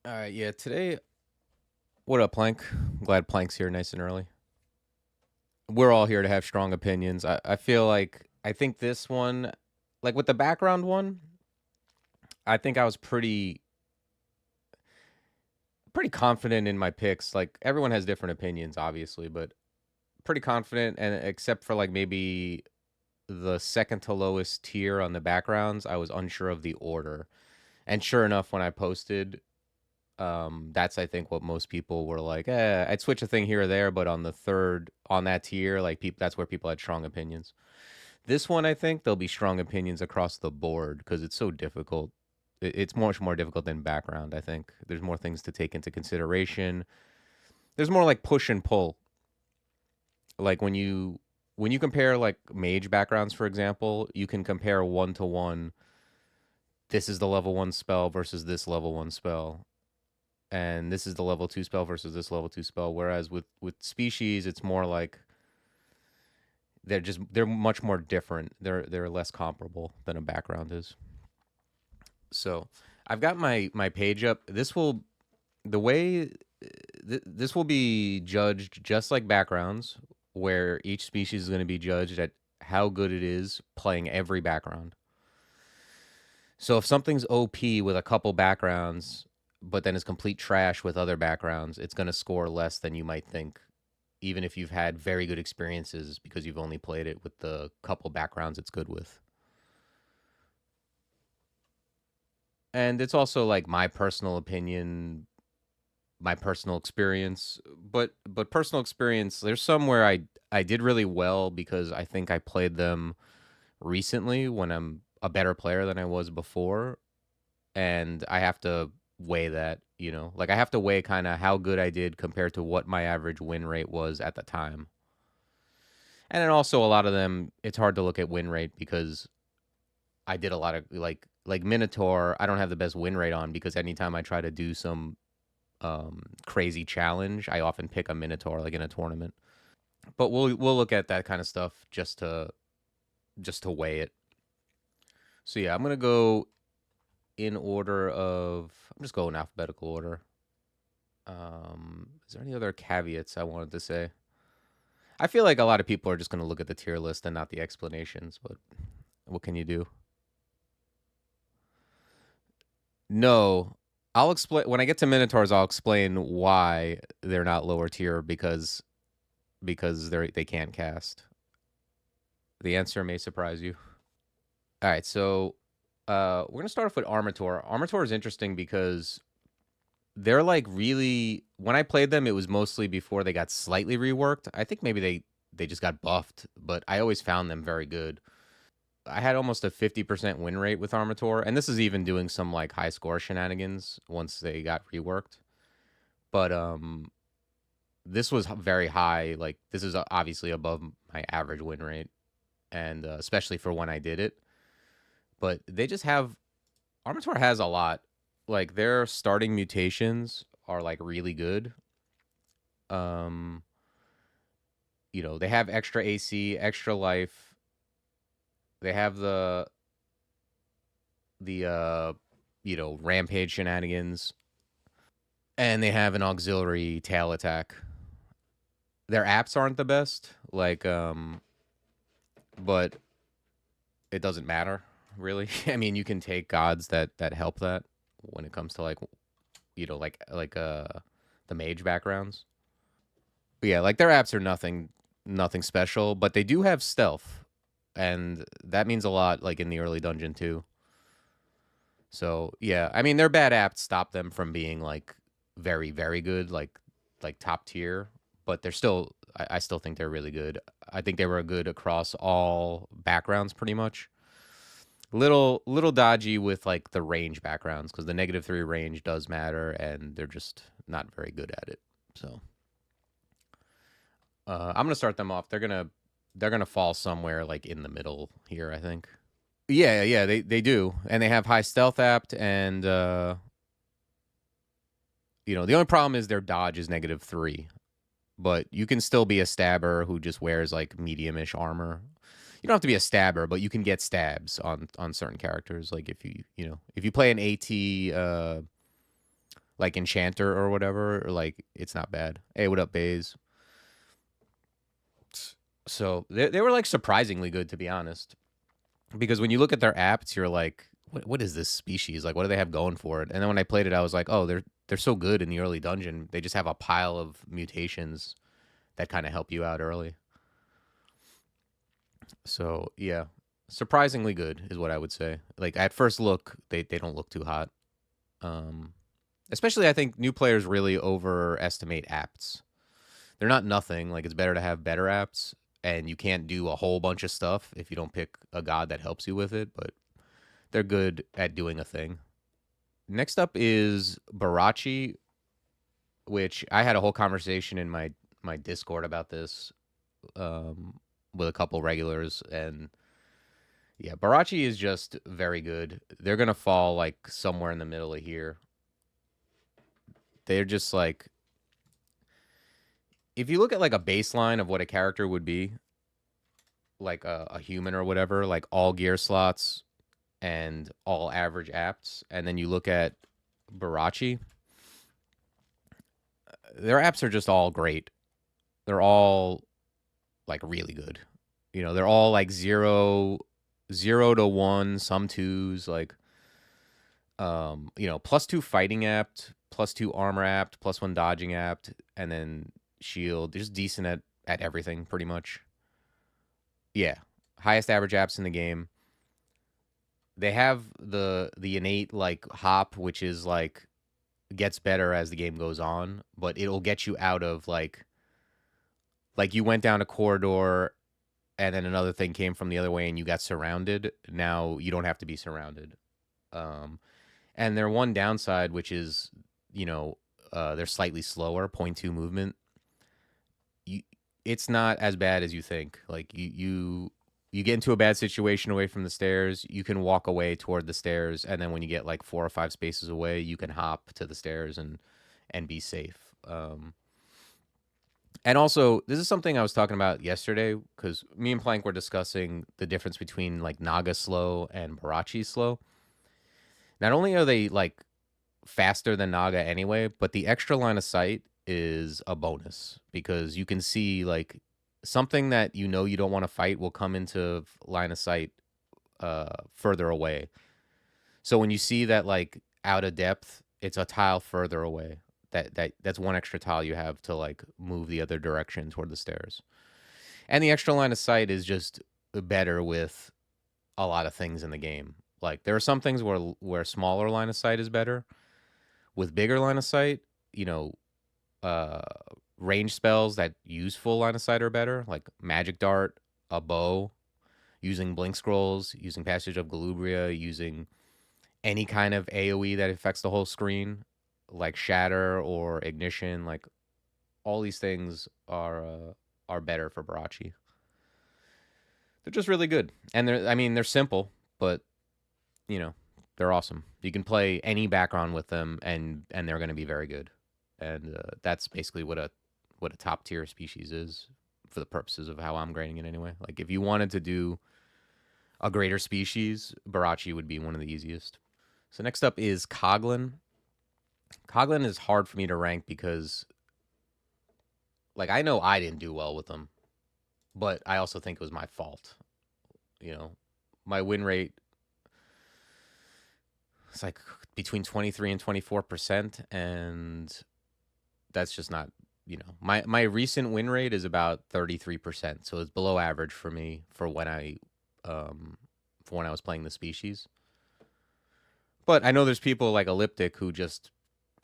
Yeah, today, what up, Plank? I'm glad Plank's here nice and early. We're all here to have strong opinions. I feel like, I think this one, like with the background one, I think I was pretty confident in my picks. Like, everyone has different opinions, obviously, but pretty confident, and except for like maybe the second to lowest tier on the backgrounds, I was unsure of the order. And sure enough, when I posted, that's I think what most people were like. I'd switch a thing here or there, but on the third on that tier, like people, that's where people had strong opinions. This one, I think there'll be strong opinions across the board because it's so difficult. It's much more difficult than background. I think there's more things to take into consideration. There's more like push and pull. Like when you compare like mage backgrounds, for example, you can compare 1 to 1. This is the level 1 spell versus this level 1 spell, and this is the level 2 spell versus this level 2 spell. Whereas with species, it's more like they're much more different. They're less comparable than a background is. So I've got my page up. The way this will be judged just like backgrounds, where each species is going to be judged at how good it is playing every background. So if something's OP with a couple backgrounds, but then is complete trash with other backgrounds, it's going to score less than you might think, even if you've had very good experiences because you've only played it with the couple backgrounds it's good with. And it's also like my personal opinion, my personal experience, but personal experience, there's some where I did really well because I think I played them recently when I'm a better player than I was before, and I have to weigh that, like I have to weigh kind of how good I did compared to what my average win rate was at the time. And then also a lot of them, it's hard to look at win rate because I did a lot of like Minotaur. I don't have the best win rate on because anytime I try to do some crazy challenge, I often pick a Minotaur like in a tournament. But we'll look at that kind of stuff just to weigh it. So yeah, I'm gonna go in order of. I'm just going alphabetical order. Is there any other caveats I wanted to say? I feel like a lot of people are just going to look at the tier list and not the explanations, but what can you do? No, I'll explain when I get to Minotaurs. I'll explain why they're not lower tier because they can't cast. The answer may surprise you. All right, so we're gonna start off with Armataur. Armataur is interesting because they're like really. When I played them, it was mostly before they got slightly reworked. I think maybe they just got buffed, but I always found them very good. I had almost a 50% win rate with Armataur, and this is even doing some like high score shenanigans once they got reworked. But this was very high. Like this is obviously above my average win rate, and especially for when I did it. But they just have Armataur has a lot. Like their starting mutations are like really good. Um, they have extra AC, extra life. They have the rampage shenanigans, and they have an auxiliary tail attack. Their apps aren't the best, like but it doesn't matter really. I mean, you can take gods that help that when it comes to like the mage backgrounds. But yeah, like their apps are nothing special, but they do have stealth, and that means a lot like in the early dungeon too. So yeah, I mean their bad apps stop them from being like very very good, like top tier, but they're still I still think they're really good. I think they were good across all backgrounds pretty much. Little dodgy with like the range backgrounds because the -3 range does matter, and they're just not very good at it. So I'm gonna start them off. They're gonna fall somewhere like in the middle here, I think. Yeah, yeah, they do, and they have high stealth apt, and the only problem is their dodge is -3, but you can still be a stabber who just wears like medium-ish armor. You don't have to be a stabber, but you can get stabs on certain characters. Like if you play an AT like enchanter or whatever, or like it's not bad. Hey, what up, Baze? So they were like surprisingly good, to be honest, because when you look at their apps, you're like, what is this species? Like, what do they have going for it? And then when I played it, I was like, oh, they're so good in the early dungeon. They just have a pile of mutations that kind of help you out early. So yeah, surprisingly good is what I would say. Like at first look, they don't look too hot. Um, Especially I think new players really overestimate apts. They're not nothing. Like it's better to have better apts, and you can't do a whole bunch of stuff if you don't pick a god that helps you with it. But they're good at doing a thing. Next up is Barachi, which I had a whole conversation in my Discord about this with a couple regulars, and yeah, Barachi is just very good. They're gonna fall like somewhere in the middle of here. They're just like, if you look at like a baseline of what a character would be, like a human or whatever, like all gear slots and all average apts, and then you look at Barachi, their apps are just all great. They're all like really good. You know, they're all like 0 to 1, some twos, like you know, +2 fighting apt, +2 armor apt, +1 dodging apt, and then shield. They're just decent at everything pretty much. Yeah. Highest average apps in the game. They have the innate like hop, which is like gets better as the game goes on, but it'll get you out of like you went down a corridor and then another thing came from the other way and you got surrounded. Now you don't have to be surrounded. And their one downside, which is, you know, they're slightly slower, 0.2 movement. It's not as bad as you think. Like you get into a bad situation away from the stairs, you can walk away toward the stairs, and then when you get like 4 or 5 spaces away, you can hop to the stairs and be safe. And also, this is something I was talking about yesterday because me and Plank were discussing the difference between like Naga slow and Barachi slow. Not only are they like faster than Naga anyway, but the extra line of sight is a bonus because you can see like something that you know you don't want to fight will come into line of sight further away. So when you see that like out of depth, it's a tile further away. That's one extra tile you have to like move the other direction toward the stairs. And the extra line of sight is just better with a lot of things in the game. Like there are some things where smaller line of sight is better. With bigger line of sight, you know, range spells that use full line of sight are better, like magic dart, a bow, using blink scrolls, using passage of Galubria, using any kind of AoE that affects the whole screen, like shatter or ignition. Like all these things are better for Barachi. They're just really good, and they're simple, but you know they're awesome. You can play any background with them, and they're going to be very good. And that's basically what a top tier species is for the purposes of how I'm grading it anyway. Like if you wanted to do a greater species, Barachi would be one of the easiest. So next up is Coglin. Coglin is hard for me to rank because like I know I didn't do well with them, but I also think it was my fault. You know, my win rate, it's like between 23 and 24%, and that's just not, you know, my recent win rate is about 33%, so it's below average for me for when I was playing the species. But I know there's people like Elliptic who just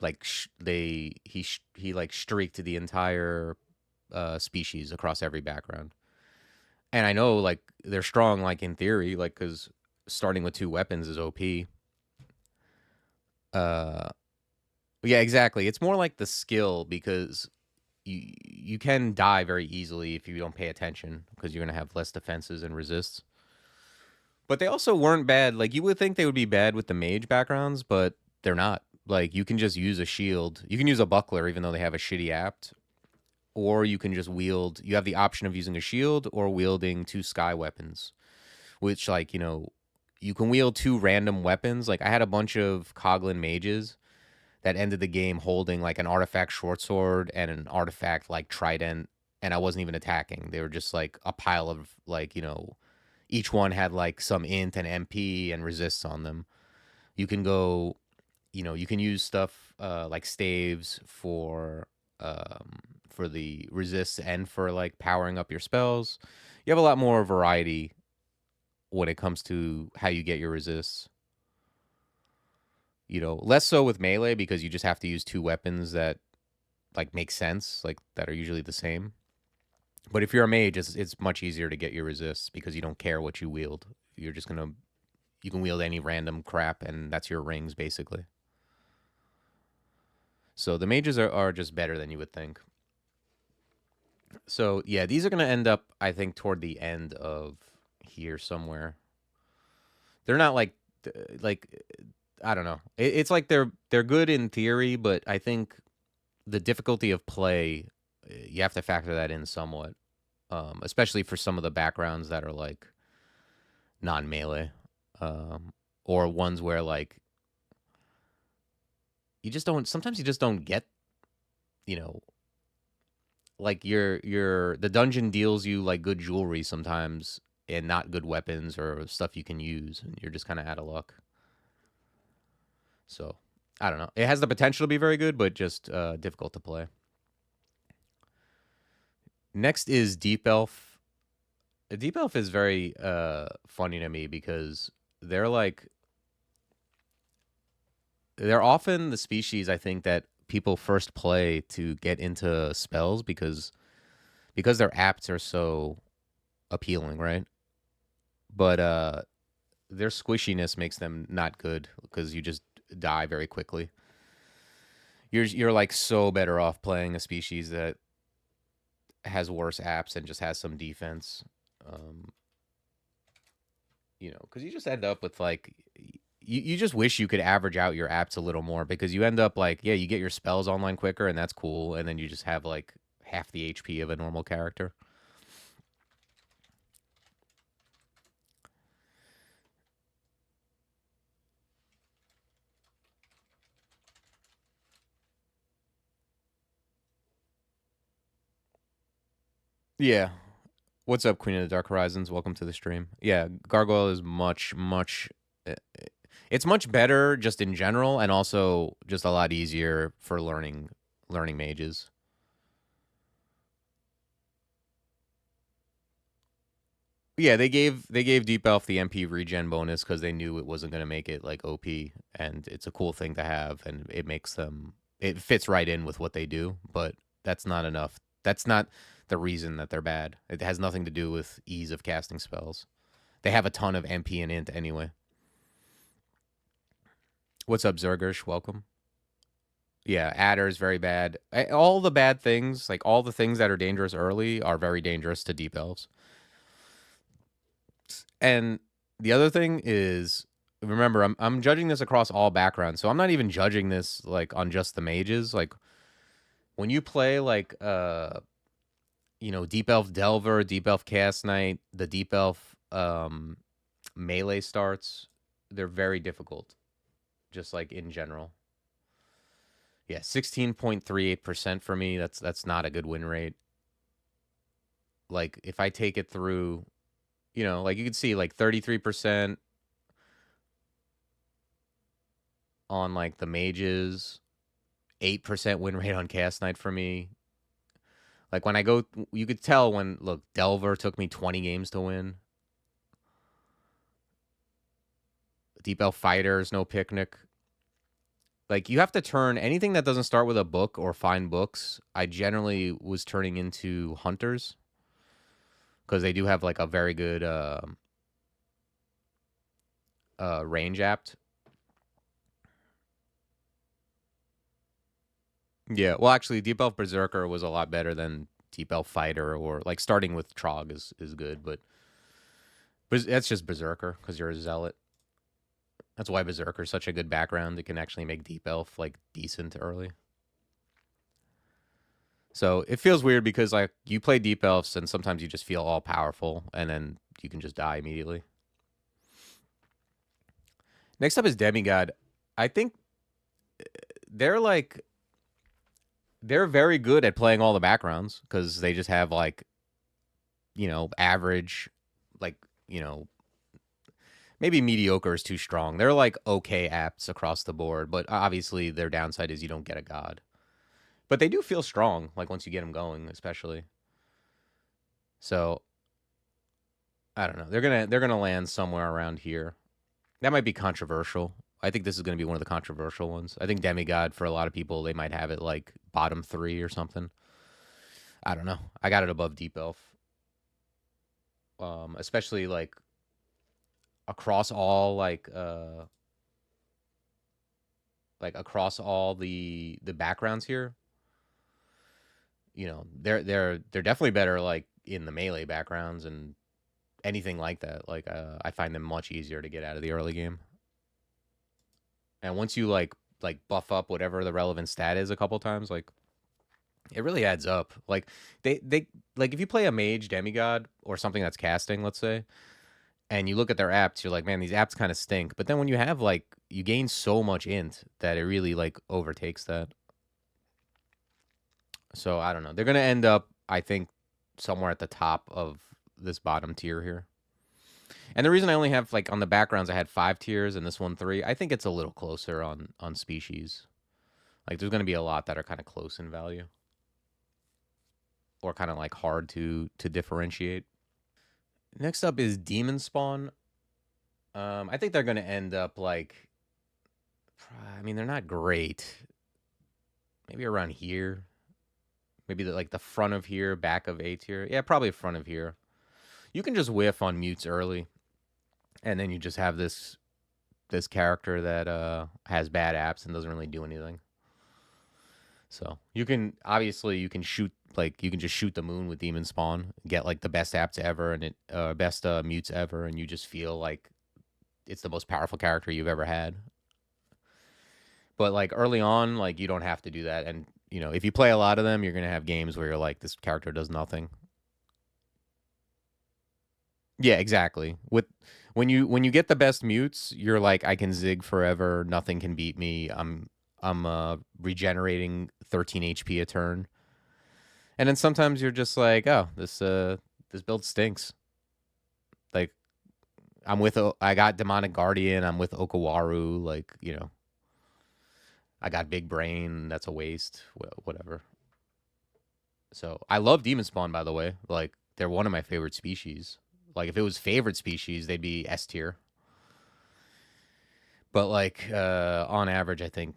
like he like streaked the entire species across every background. And I know like they're strong like in theory, like cuz starting with 2 weapons is OP. Yeah, exactly. It's more like the skill because you can die very easily if you don't pay attention because you're going to have less defenses and resists. But they also weren't bad. Like you would think they would be bad with the mage backgrounds, but they're not. Like you can just use a shield. You can use a buckler even though they have a shitty apt, or you can just wield. You have the option of using a shield or wielding 2 sky weapons, which like, you know, you can wield 2 random weapons. Like I had a bunch of Coglin mages that ended the game holding like an artifact short sword and an artifact like trident, and I wasn't even attacking. They were just like a pile of like, each one had like some int and MP and resists on them. You can go, you can use stuff like staves for the resists and for like powering up your spells. You have a lot more variety when it comes to how you get your resists. Less so with melee because you just have to use two weapons that like make sense, like that are usually the same. But if you're a mage, it's much easier to get your resists because you don't care what you wield. You can wield any random crap, and that's your rings basically. So the mages are just better than you would think. So yeah, these are gonna end up, I think, toward the end of here somewhere. They're not like I don't know. It's like they're good in theory, but I think the difficulty of play, you have to factor that in somewhat, especially for some of the backgrounds that are like non-melee, or ones where like you just don't. Sometimes you just don't get, you know, like the dungeon deals you like good jewelry sometimes and not good weapons or stuff you can use, and you're just kind of out of luck. So I don't know. It has the potential to be very good, but just difficult to play. Next is Deep Elf. Deep Elf is very funny to me because they're like they're often the species I think that people first play to get into spells because their apts are so appealing, right? But their squishiness makes them not good because you just die very quickly. You're like so better off playing a species that has worse apps and just has some defense. Um, because you just end up with like you just wish you could average out your apps a little more because you end up like, yeah, you get your spells online quicker and that's cool, and then you just have like half the HP of a normal character. Yeah. What's up, Queen of the Dark Horizons? Welcome to the stream. Yeah, Gargoyle is much. uh, It's much better just in general, and also just a lot easier for learning mages. Yeah, they gave Deep Elf the MP regen bonus because they knew it wasn't gonna make it like OP, and it's a cool thing to have, and it fits right in with what they do. But that's not enough. That's not the reason that they're bad. It has nothing to do with ease of casting spells. They have a ton of MP and int anyway. What's up, Zergersh? Welcome. Yeah, Adder is very bad. All the bad things, like all the things that are dangerous early, are very dangerous to Deep Elves. And the other thing is, remember, I'm judging this across all backgrounds, so I'm not even judging this like on just the mages. Like when you play like Deep Elf Delver, Deep Elf Chaos Knight, the Deep Elf melee starts, they're very difficult, just like in general. Yeah, 16.38% for me. That's not a good win rate. Like if I take it through, like you can see like 33% on like the mages, 8% win rate on Cast Knight for me. Like when I go, you could tell when, look, Delver took me 20 games to win. Deep Elf Fighters, no picnic. Like you have to turn anything that doesn't start with a book or find books. I generally was turning into hunters because they do have like a very good range apt. Yeah, well, actually, Deep Elf Berserker was a lot better than Deep Elf Fighter, or like starting with Trog is good, but that's just Berserker because you're a zealot. That's why Berserker is such a good background. It can actually make Deep Elf like decent early. So it feels weird because like you play Deep Elves and sometimes you just feel all powerful and then you can just die immediately. Next up is Demigod. I think they're like they're very good at playing all the backgrounds because they just have like average, like maybe mediocre is too strong. They're like okay apps across the board, but obviously their downside is you don't get a god. But they do feel strong, like once you get them going, especially. So I don't know. They're gonna land somewhere around here. That might be controversial. I think this is gonna be one of the controversial ones. I think Demigod for a lot of people they might have it like bottom 3 or something. I don't know. I got it above Deep Elf, especially across all like across all the backgrounds here. They're definitely better like in the melee backgrounds and anything like that. Like I find them much easier to get out of the early game. And once you like buff up whatever the relevant stat is a couple times, like it really adds up. Like they like if you play a mage demigod or something that's casting, let's say, and you look at their apps, you're like, man, these apps kind of stink. But then when you have like you gain so much int that it really like overtakes that. So I don't know. They're gonna end up, I think, somewhere at the top of this bottom tier here. And the reason I only have like on the backgrounds I had 5 tiers and this one 3, I think it's a little closer on species. Like there's gonna be a lot that are kind of close in value. Or kind of like hard to differentiate. Next up is Demonspawn. I think they're gonna end up like I mean they're not great. Maybe around here. Maybe like the front of here, back of A tier. Yeah, probably front of here. You can just whiff on mutes early, and then you just have this character that has bad apps and doesn't really do anything. So you can obviously you can shoot like you can just shoot the moon with Demonspawn, get like the best apps ever and best mutes ever, and you just feel like it's the most powerful character you've ever had. But like early on, like you don't have to do that, and if you play a lot of them, you're gonna have games where you're like this character does nothing. Yeah, exactly. With when you get the best mutes, you're like I can zig forever, nothing can beat me. I'm regenerating 13 HP a turn. And then sometimes you're just like, "Oh, this build stinks." Like I got Demonic Guardian, I'm with Okawaru, like, I got Big Brain, that's a waste, whatever. So, I love Demon Spawn by the way. Like they're one of my favorite species. Like if it was favorite species, they'd be S tier. But like on average, I think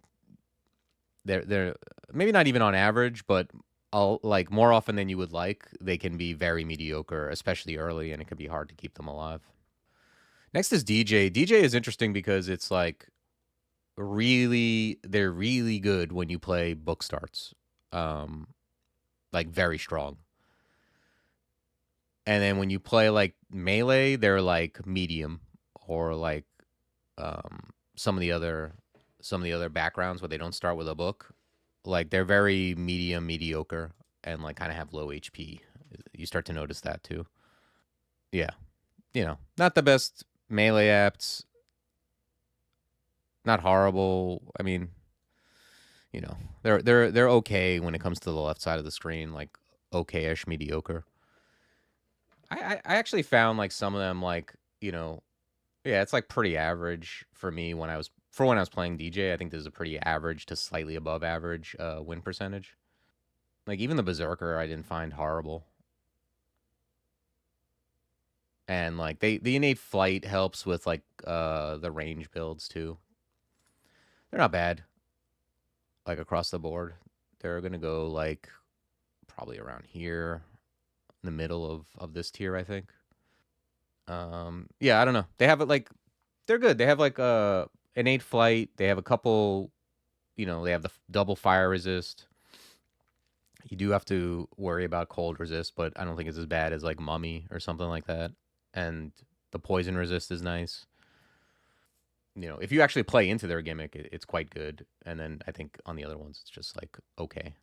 they're maybe not even on average, but I'll like more often than you would like, they can be very mediocre, especially early, and it can be hard to keep them alive. Next is DJ. DJ is interesting because it's like they're really good when you play book starts. Um like very strong. And then when you play like melee, they're like medium or like some of the other backgrounds where they don't start with a book. Like they're very medium, mediocre, and like kind of have low HP. You start to notice that too. Yeah, not the best melee apps, not horrible. I mean, they're okay when it comes to the left side of the screen, like okay-ish mediocre. I actually found like some of them like yeah, it's like pretty average for me when I was playing DJ. I think this is a pretty average to slightly above average win percentage. Like even the Berserker, I didn't find horrible. And like the innate flight helps with like the range builds too. They're not bad. Like across the board, they're gonna go like probably around here, in the middle of this tier, I think. Yeah, I don't know. They have it like they're good. They have like innate flight. They have a couple. They have the double fire resist. You do have to worry about cold resist, but I don't think it's as bad as like Mummy or something like that. And the poison resist is nice. If you actually play into their gimmick, it's quite good. And then I think on the other ones, it's just like okay.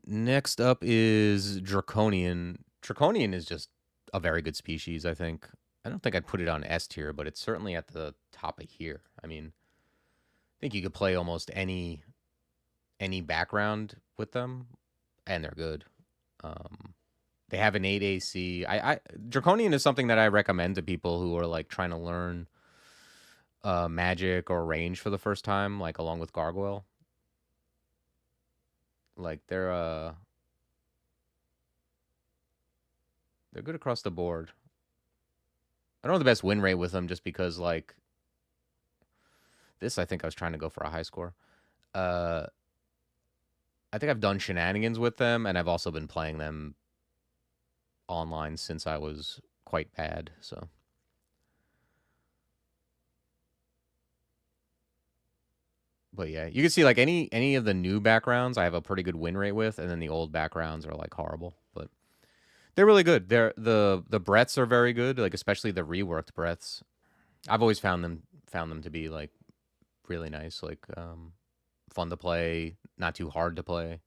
Next up is Draconian. Draconian is just a very good species, I think. I don't think I'd put it on S tier, but it's certainly at the top of here. I mean, I think you could play almost any. any background with them, and they're good. They have an 8 AC. Draconian is something that I recommend to people who are like trying to learn magic or range for the first time, like along with Gargoyle. Like they're good across the board. I don't have the best win rate with them just because like this. I think I was trying to go for a high score. Uh, I think I've done shenanigans with them, and I've also been playing them online since I was quite bad. So. But yeah, you can see like any of the new backgrounds I have a pretty good win rate with, and then the old backgrounds are like horrible. But they're really good. The breaths are very good, like especially the reworked breaths. I've always found them to be like really nice, like fun to play, not too hard to play.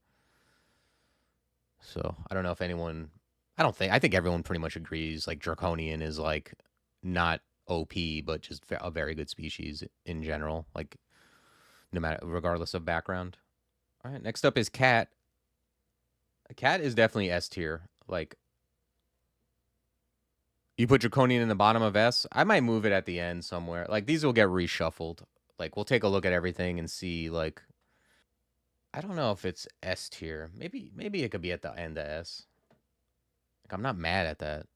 So I don't know if anyone. I think everyone pretty much agrees. Like Draconian is like not OP, but just a very good species in general. Like no matter regardless of background. All right, next up is Cat. Cat is definitely S tier. Like you put Draconian in the bottom of S. I might move it at the end somewhere. Like these will get reshuffled. Like we'll take a look at everything and see. Like I don't know if it's S tier. Maybe it could be at the end of S. Like I'm not mad at that.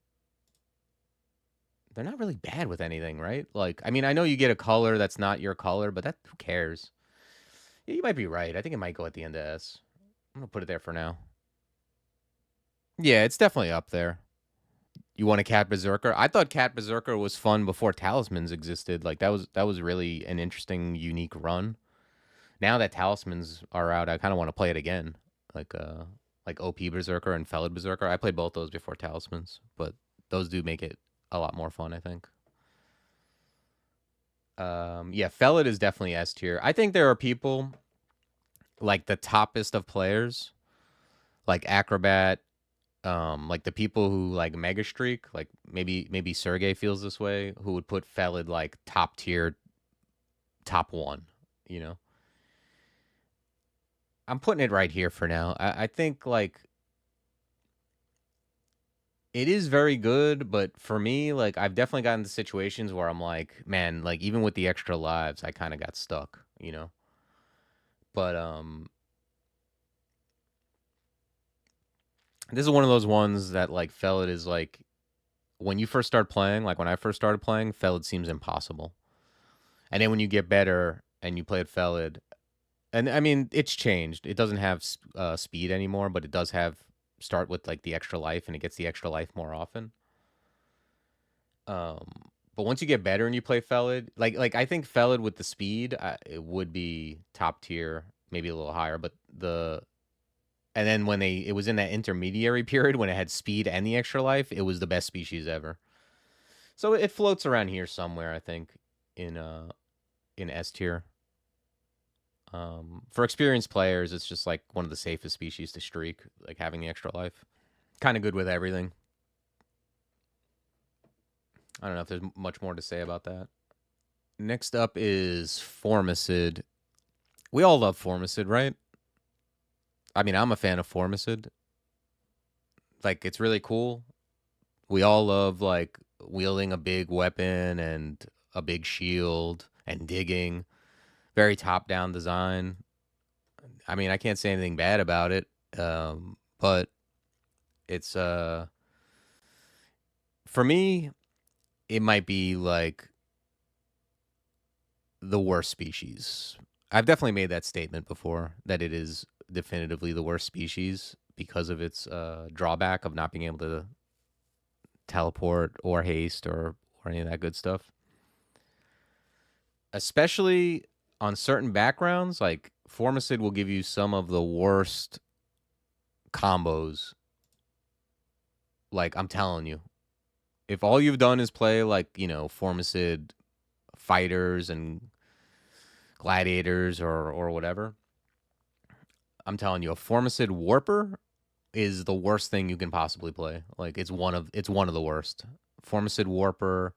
They're not really bad with anything, right? Like I mean I know you get a color that's not your color, but that who cares? Yeah, you might be right. I think it might go at the end of S. I'm gonna put it there for now. Yeah, it's definitely up there. You want a Cat Berserker? I thought Cat Berserker was fun before Talismans existed. Like that was really an interesting, unique run. Now that Talismans are out, I kind of want to play it again. Like OP Berserker and Felid Berserker. I played both those before Talismans, but those do make it a lot more fun, I think. Yeah, Felid is definitely S tier. I think there are people like the toppest of players, like Acrobat, like the people who like Mega Streak, like maybe Sergey feels this way, who would put Felid like top tier, top one. You know, I'm putting it right here for now. I think like it is very good, but for me, like I've definitely gotten to situations where I'm like, man, like even with the extra lives, I kind of got stuck. You know, but this is one of those ones that like Felid is like when you first start playing, like when I first started playing, Felid seems impossible. And then when you get better and you play at Felid, and I mean it's changed. It doesn't have speed anymore, but it does have start with like the extra life, and it gets the extra life more often. Um, but once you get better and you play Felid, like I think Felid with the speed, it would be top tier, maybe a little higher. But the and then when it was in that intermediary period when it had speed and the extra life, it was the best species ever. So it floats around here somewhere, I think, in in S tier. For experienced players, it's just like one of the safest species to streak, like having the extra life. Kind of good with everything. I don't know if there's much more to say about that. Next up is Formicid. We all love Formicid, right? I mean, I'm a fan of Formicid. Like, it's really cool. We all love, like, wielding a big weapon and a big shield and digging. Very top down design. I mean, I can't say anything bad about it. But it's for me, it might be like the worst species. I've definitely made that statement before that it is definitively the worst species because of its drawback of not being able to teleport or haste or any of that good stuff. Especially on certain backgrounds, like Formicid will give you some of the worst combos. Like I'm telling you, if all you've done is play like Formicid fighters and gladiators or whatever, I'm telling you, a Formicid Warper is the worst thing you can possibly play. Like it's one of the worst. Formicid Warper,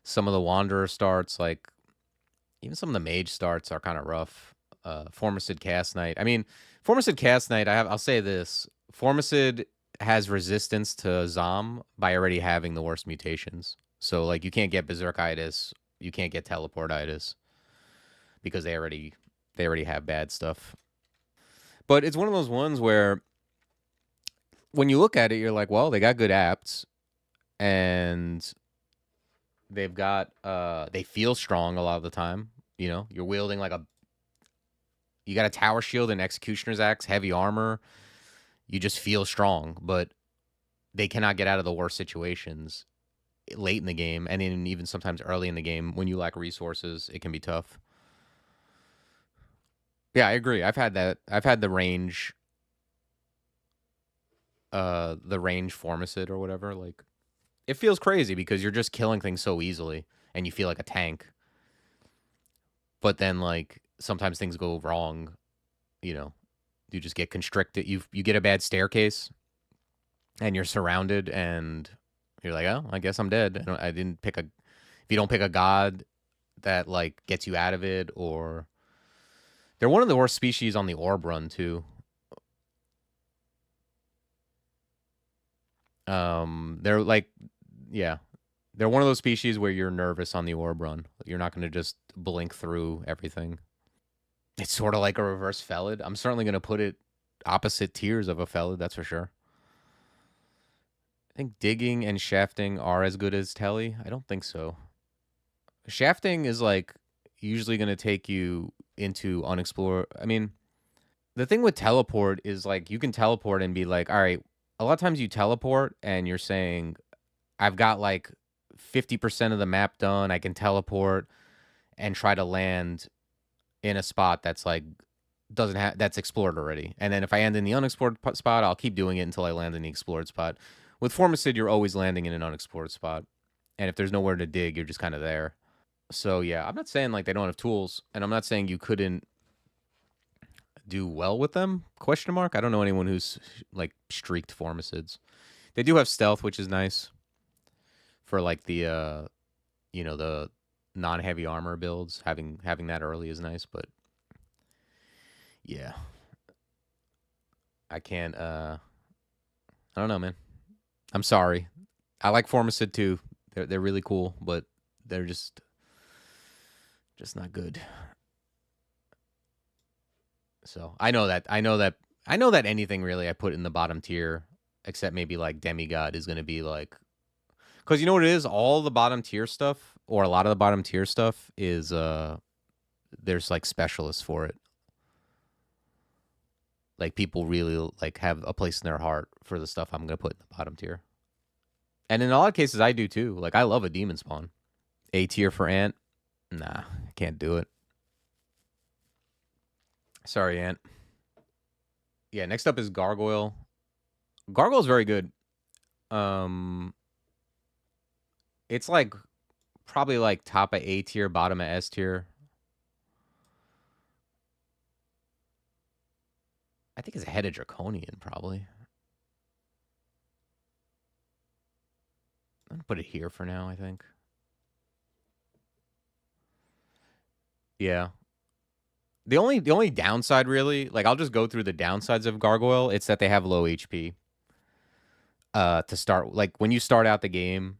some of the Wanderer starts, like even some of the Mage starts are kind of rough. Formicid Cast Knight. I mean, Formicid Cast Knight, I'll say this. Formicid has resistance to Zom by already having the worst mutations. So like you can't get Berserkitis, you can't get Teleportitis because they already have bad stuff. But it's one of those ones where when you look at it, you're like, well, they got good apts and they've got they feel strong a lot of the time. You know, you're wielding like you got a tower shield and executioner's axe, heavy armor. You just feel strong, but they cannot get out of the worst situations late in the game, and even sometimes early in the game when you lack resources, it can be tough. Yeah, I agree. I've had that. I've had the range Formicid or whatever. Like, it feels crazy because you're just killing things so easily and you feel like a tank. But then like sometimes things go wrong, you know. You just get constricted. You get a bad staircase and you're surrounded and you're like, "Oh, I guess I'm dead." I didn't pick a if you don't pick a god that like gets you out of it, or they're one of the worst species on the orb run too. They're like, yeah, they're one of those species where you're nervous on the orb run. You're not going to just blink through everything. It's sort of like a reverse Felid. I'm certainly going to put it opposite tiers of a Felid, that's for sure. I think digging and shafting are as good as telly. I don't think so. Shafting is like usually going to take you into unexplored. I mean, the thing with teleport is like you can teleport and be like, all right, a lot of times you teleport and you're saying, I've got like 50% of the map done. I can teleport and try to land in a spot that's like doesn't have that's explored already. And then if I end in the unexplored spot, I'll keep doing it until I land in the explored spot. With Formicid, you're always landing in an unexplored spot. And if there's nowhere to dig, you're just kind of there. So yeah, I'm not saying like they don't have tools, and I'm not saying you couldn't do well with them. Question mark. I don't know anyone who's like streaked Formicids. They do have stealth, which is nice for like the the non-heavy armor builds. Having that early is nice, but yeah, I can't. I don't know, man. I'm sorry. I like Formicid too. They're really cool, but they're just not good. So I know that anything really I put in the bottom tier, except maybe like Demigod, is gonna be like, because you know what it is. All the bottom tier stuff, or a lot of the bottom tier stuff, is there's like specialists for it. Like people really like have a place in their heart for the stuff I'm gonna put in the bottom tier. And in a lot of cases, I do too. Like I love a Demonspawn. A tier for Ant. Nah, I can't do it. Sorry, Ant. Yeah, next up is Gargoyle. Gargoyle's very good. Um, it's like probably like top of A tier, bottom of S tier. I think it's ahead of Draconian, probably. I'm gonna put it here for now, I think. Yeah. The only downside really, like I'll just go through the downsides of Gargoyle. It's that they have low HP. To start, like when you start out the game,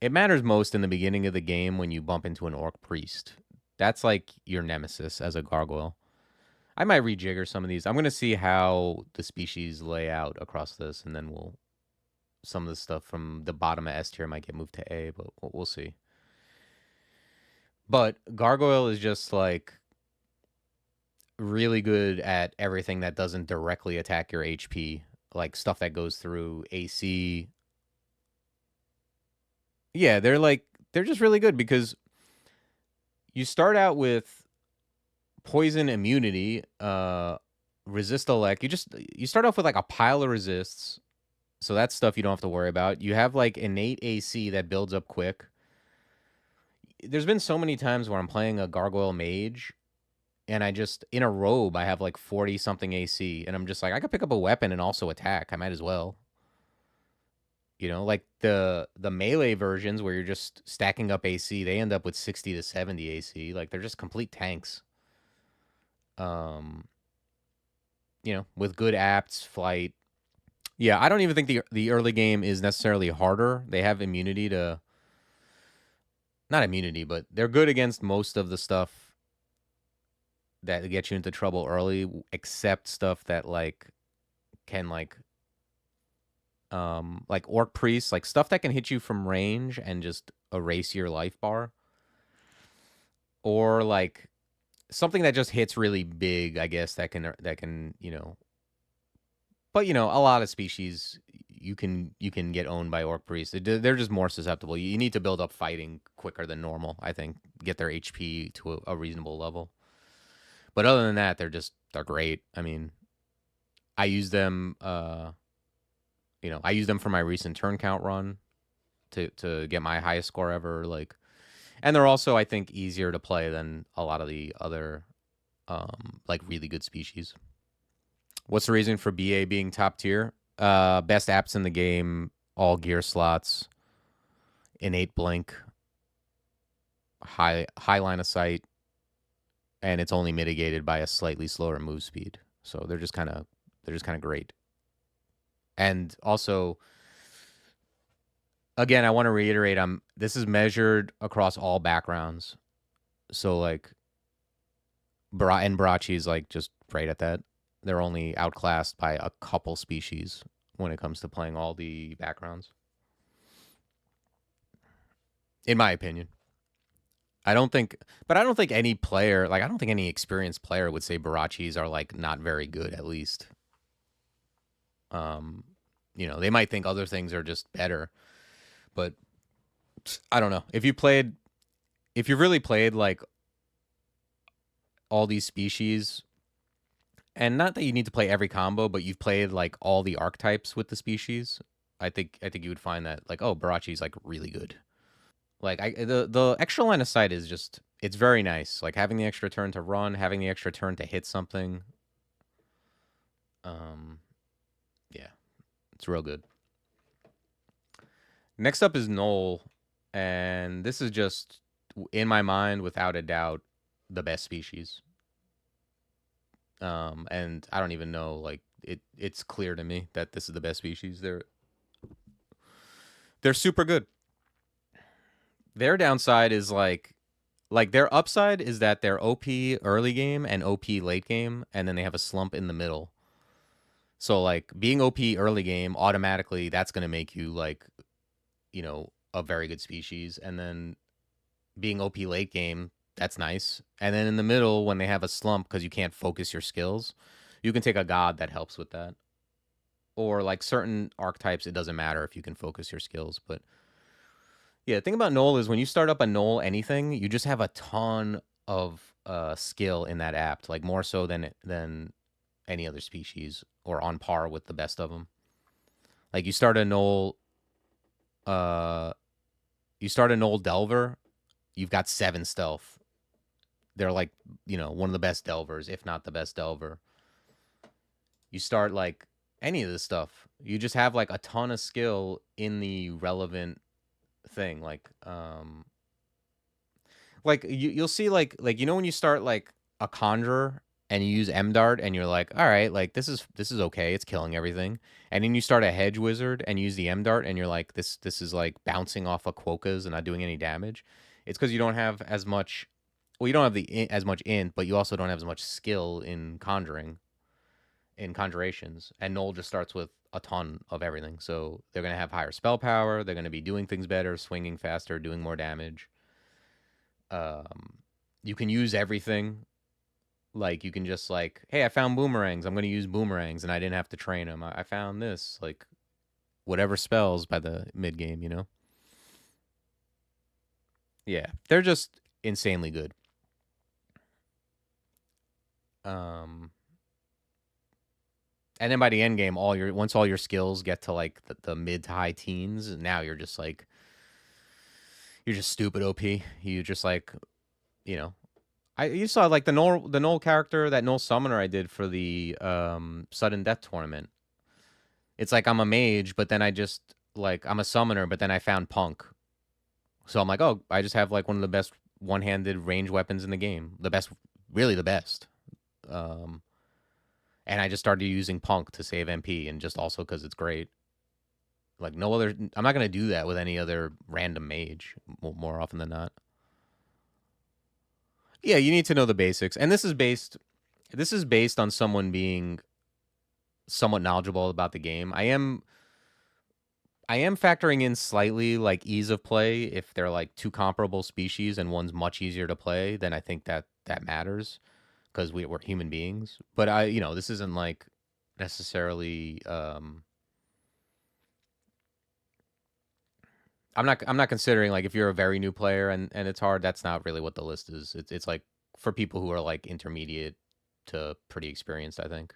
it matters most in the beginning of the game when you bump into an Orc Priest. That's like your nemesis as a Gargoyle. I might rejigger some of these. I'm gonna see how the species lay out across this, and then some of the stuff from the bottom of S tier might get moved to A, but we'll see. But Gargoyle is just like really good at everything that doesn't directly attack your HP, like stuff that goes through AC. Yeah, they're just really good because you start out with poison immunity, resist elect. You start off with like a pile of resists, so that's stuff you don't have to worry about. You have like innate AC that builds up quick. There's been so many times where I'm playing a Gargoyle Mage and I just in a robe I have like 40 something AC and I'm just like I could pick up a weapon and also attack. I might as well. You know, like the melee versions where you're just stacking up AC, they end up with 60 to 70 AC. Like they're just complete tanks. Um, with good apts, flight. Yeah, I don't even think the early game is necessarily harder. They have immunity to, not immunity, but they're good against most of the stuff that gets you into trouble early, except stuff that can like orc priests, like stuff that can hit you from range and just erase your life bar, or like something that just hits really big. I guess that can but a lot of species you can get owned by orc priests. They're just more susceptible. You need to build up fighting quicker than normal. I think get their HP to a reasonable level. But other than that, they're great. I mean, I use them. I use them for my recent turn count run to get my highest score ever. And they're also, I think, easier to play than a lot of the other really good species. What's the reason for BA being top tier? Best apps in the game, all gear slots, innate blink, high line of sight, and it's only mitigated by a slightly slower move speed. So they're just kind of great. And also, again, I want to reiterate, this is measured across all backgrounds. So Barachi is just right at that. They're only outclassed by a couple species when it comes to playing all the backgrounds. In my opinion. I don't think any player, I don't think any experienced player would say Barachis are not very good, at least. They might think other things are just better, but I don't know. If you've really played all these species, and not that you need to play every combo, but you've played all the archetypes with the species, I think you would find that Barachi's really good. The extra line of sight is just, it's very nice. Having the extra turn to run, having the extra turn to hit something. Yeah, it's real good. Next up is Gnoll, and this is just, in my mind, without a doubt, the best species. And I don't even know, it's clear to me that this is the best species. They're super good. Their downside is their upside is that they're OP early game and OP late game, and then they have a slump in the middle. So being OP early game, automatically that's gonna make you a very good species, and then being OP late game, that's nice. And then in the middle, when they have a slump because you can't focus your skills, you can take a god that helps with that. Or certain archetypes, it doesn't matter if you can focus your skills, but yeah, the thing about Gnoll is when you start up a Gnoll anything, you just have a ton of skill in that apt, more so than any other species, or on par with the best of them. You start a Gnoll Delver, you've got 7 stealth. They're one of the best Delvers, if not the best Delver. You start any of this stuff, you just have a ton of skill in the relevant thing. You'll see when you start a conjurer and you use M Dart and you're all right, this is okay, it's killing everything. And then you start a hedge wizard and use the M Dart and you're this is bouncing off of quokkas and not doing any damage. It's because you don't have as much, you don't have as much int, but you also don't have as much skill in conjurations. And Gnoll just starts with a ton of everything, so they're going to have higher spell power, they're going to be doing things better, swinging faster, doing more damage. You can use everything. You can just hey, I found boomerangs, I'm going to use boomerangs, and I didn't have to train them. I found this, whatever spells by the mid game, Yeah, they're just insanely good. And then by the end game, once all your skills get to the mid to high teens, now you're just you're just stupid OP. You just you saw the Gnoll character, that Gnoll summoner I did for the sudden death tournament. It's I'm a mage, but then I just I'm a summoner, but then I found punk. So I'm oh, I just have one of the best one-handed range weapons in the game. The best, really the best. And I just started using Punk to save MP, and just also because it's great. Like no other, I'm not gonna do that with any other random mage more often than not. Yeah, you need to know the basics, and this is based on someone being somewhat knowledgeable about the game. I am factoring in slightly like ease of play. If they're like two comparable species and one's much easier to play, then I think that matters because we're human beings. But this isn't like necessarily. I'm not considering like if you're a very new player and it's hard. That's not really what the list is. It's like for people who are like intermediate to pretty experienced, I think.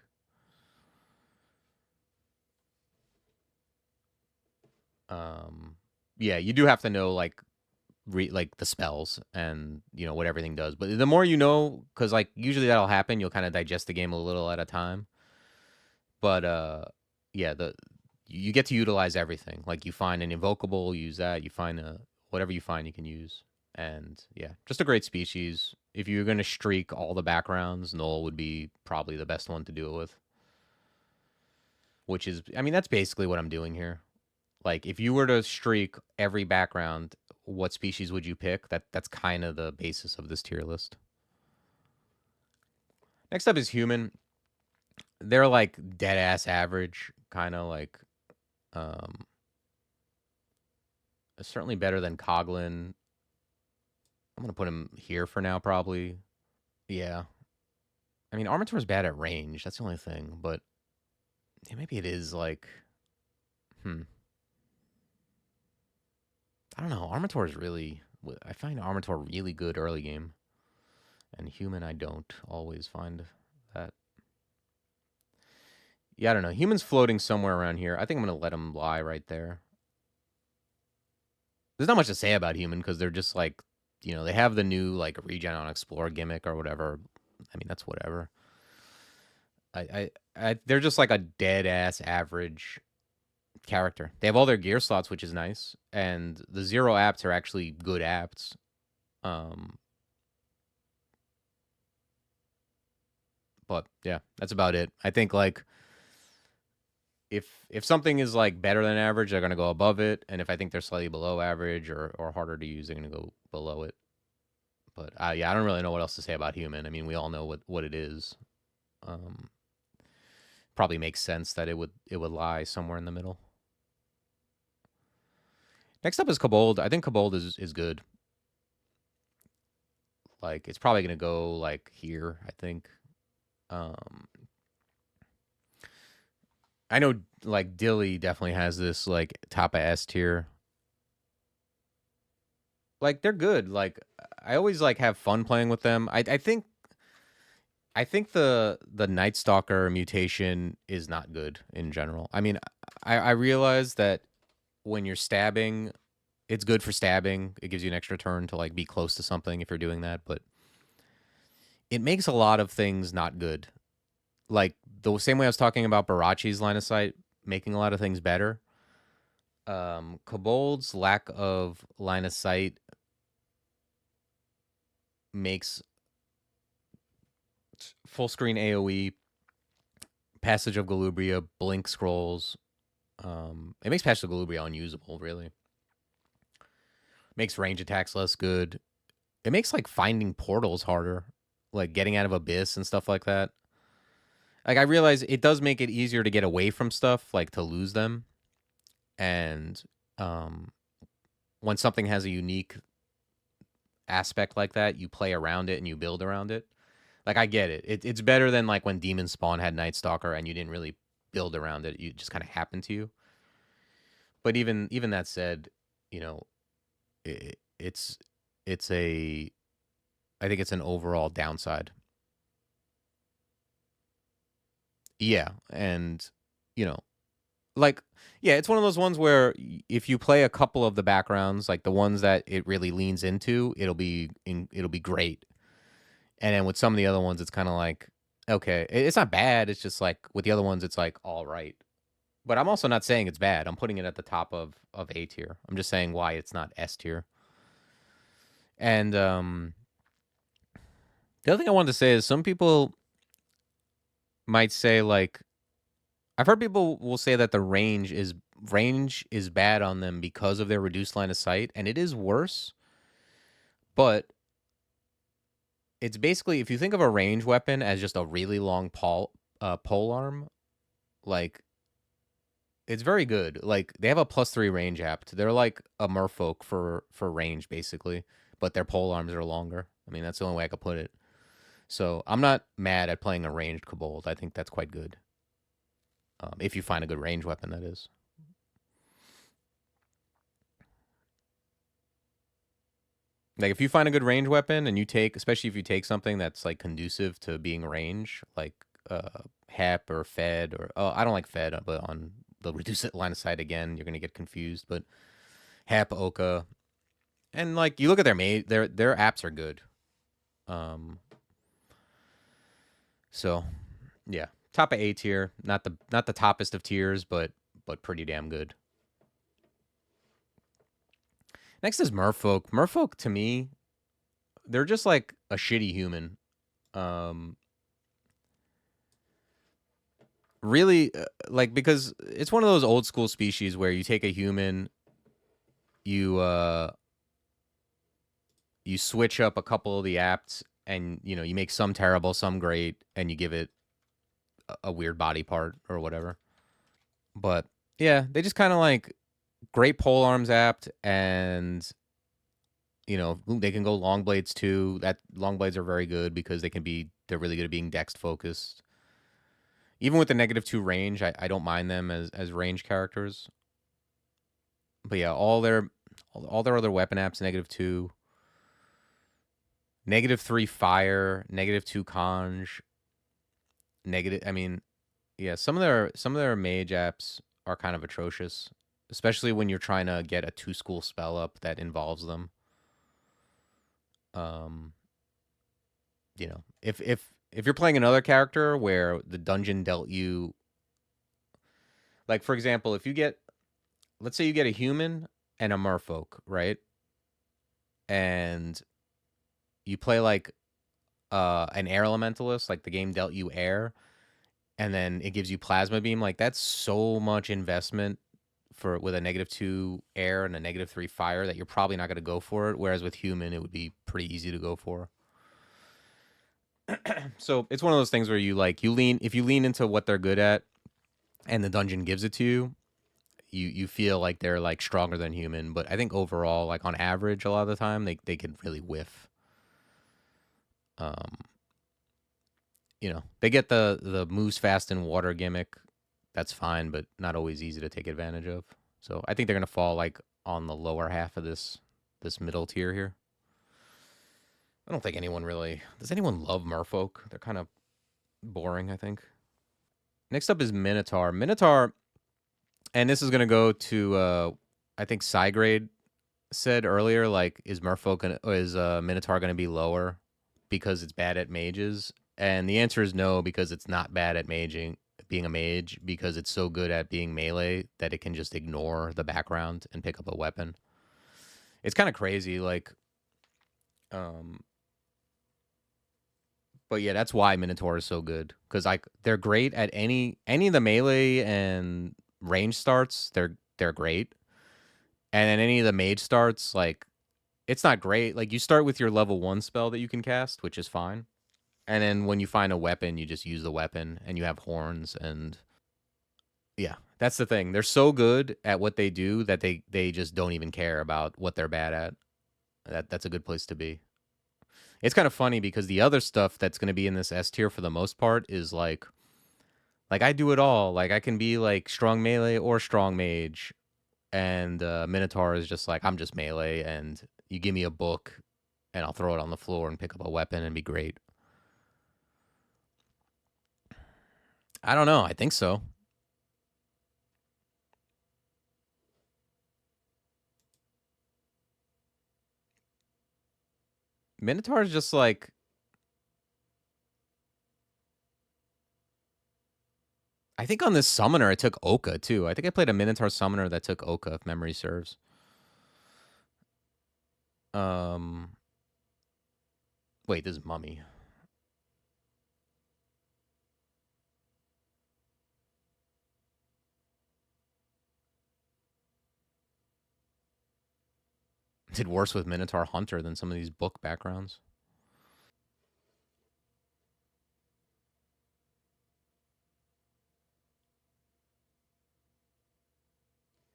Yeah, you do have to know like like the spells and what everything does. But the more you know, because like usually that'll happen, you'll kind of digest the game a little at a time. But yeah, the you get to utilize everything. Like you find an invocable, use that. You find whatever you find, you can use. And yeah, just a great species. If you're gonna streak all the backgrounds, Gnoll would be probably the best one to do it with. Which is, I mean, that's basically what I'm doing here. Like, if you were to streak every background, what species would you pick? That's kind of the basis of this tier list. Next up is human. They're like dead ass average, kind of like um certainly better than Coglin. I'm gonna put him here for now, probably. Yeah. I mean, Armataur's bad at range. That's the only thing, but yeah, maybe it is like, hmm. I don't know. Armataur is really. I find Armataur really good early game, and human I don't always find that. Yeah, I don't know. Human's floating somewhere around here. I think I'm gonna let him lie right there. There's not much to say about human because they're just like, they have the new like regen on explore gimmick or whatever. I mean, that's whatever. They're just like a dead ass average character. They have all their gear slots, which is nice, and the 0 apts are actually good apts. But yeah, that's about it. I think like if something is like better than average, they're gonna go above it, and if I think they're slightly below average or harder to use, they're gonna go below it. But yeah, I don't really know what else to say about human. I mean, we all know what it is. Um, Probably makes sense that it would lie somewhere in the middle. Next up is Kobold. I think Kobold is good. Like it's probably gonna go like here. I think. Um, I know like Dilly definitely has this like top of S tier. Like they're good. Like I always like have fun playing with them. I think the Nightstalker mutation is not good in general. I mean, I realize that when you're stabbing, it's good for stabbing. It gives you an extra turn to like be close to something if you're doing that, but it makes a lot of things not good. Like the same way I was talking about Barachi's line of sight making a lot of things better. Kobold's lack of line of sight makes full screen AoE, Passage of Galubria, Blink Scrolls. It makes Passage of Galubria unusable, really. Makes range attacks less good. It makes like finding portals harder, like getting out of Abyss and stuff like that. Like I realize it does make it easier to get away from stuff, like to lose them. And when something has a unique aspect like that, you play around it and you build around it. Like I get it. It's better than like when Demonspawn had Nightstalker and you didn't really build around it. You just kind of happened to you. But even that said, you know, it's a I think it's an overall downside. Yeah, and you know, like yeah, it's one of those ones where if you play a couple of the backgrounds, like the ones that it really leans into, it'll be great. And then with some of the other ones, it's kind of like okay, it's not bad. It's just like with the other ones, it's like all right. But I'm also not saying it's bad. I'm putting it at the top of A tier. I'm just saying why it's not S tier. And the other thing I wanted to say is some people might say like I've heard people will say that the range is bad on them because of their reduced line of sight, and it is worse. But it's basically if you think of a range weapon as just a really long pole arm, like it's very good. Like they have a +3 range apt. They're like a Merfolk for range basically, but their pole arms are longer. I mean that's the only way I could put it. So I'm not mad at playing a ranged Kobold. I think that's quite good. If you find a good range weapon, that is. Like if you find a good range weapon and you take, especially if you take something that's like conducive to being range, like Hep or Fed or I don't like Fed, but on the reduced line of sight again, you're gonna get confused. But Hep, Oka, and like you look at their apps are good. So yeah, top of A tier, not the toppest of tiers, but pretty damn good. Next is Merfolk. Merfolk to me, they're just like a shitty human. Really, like because it's one of those old school species where you take a human, you you switch up a couple of the apts, and you know you make some terrible, some great, and you give it a weird body part or whatever. But yeah, they just kind of like great pole arms apt, and you know they can go long blades too. That long blades are very good because they're really good at being dex focused. Even with the -2 range, I don't mind them as range characters. But yeah, all their other weapon apps -2, -3 fire, -2 conj, negative. I mean, yeah, some of their mage apps are kind of atrocious, especially when you're trying to get a 2 school spell up that involves them. Um, you know, if you're playing another character where the dungeon dealt you, like for example, if you get, let's say you get a human and a merfolk, right? And you play like an air elementalist, like the game dealt you air, and then it gives you plasma beam. Like that's so much investment for with a -2 air and a -3 fire that you're probably not going to go for it. Whereas with human, it would be pretty easy to go for. So it's one of those things where you like if you lean into what they're good at, and the dungeon gives it to you, you feel like they're like stronger than human. But I think overall, like on average, a lot of the time they can really whiff. Um, you know, they get the moves fast in water gimmick. That's fine, but not always easy to take advantage of. So I think they're gonna fall like on the lower half of this middle tier here. I don't think anyone really does. Anyone love Merfolk? They're kind of boring, I think. Next up is Minotaur. Minotaur, and this is gonna go to I think Cygrade said earlier, like, is Minotaur gonna be lower because it's bad at mages? And the answer is no, because it's not bad at being a mage, because it's so good at being melee that it can just ignore the background and pick up a weapon. It's kind of crazy, like, um, but yeah, that's why Minotaur is so good, because like they're great at any of the melee and range starts. They're great, and then any of the mage starts, like it's not great. Like you start with your level 1 spell that you can cast, which is fine. And then when you find a weapon, you just use the weapon and you have horns. And yeah, that's the thing. They're so good at what they do that they just don't even care about what they're bad at. That's a good place to be. It's kind of funny because the other stuff that's going to be in this S tier for the most part is like I do it all. Like I can be like strong melee or strong mage, and Minotaur is just like I'm just melee, and you give me a book and I'll throw it on the floor and pick up a weapon and be great. I don't know. I think so. Minotaur is just like I think on this summoner it took Oka too. I think I played a Minotaur summoner that took Oka, if memory serves. Um, wait, this is Mummy. did worse with Minotaur Hunter than some of these book backgrounds.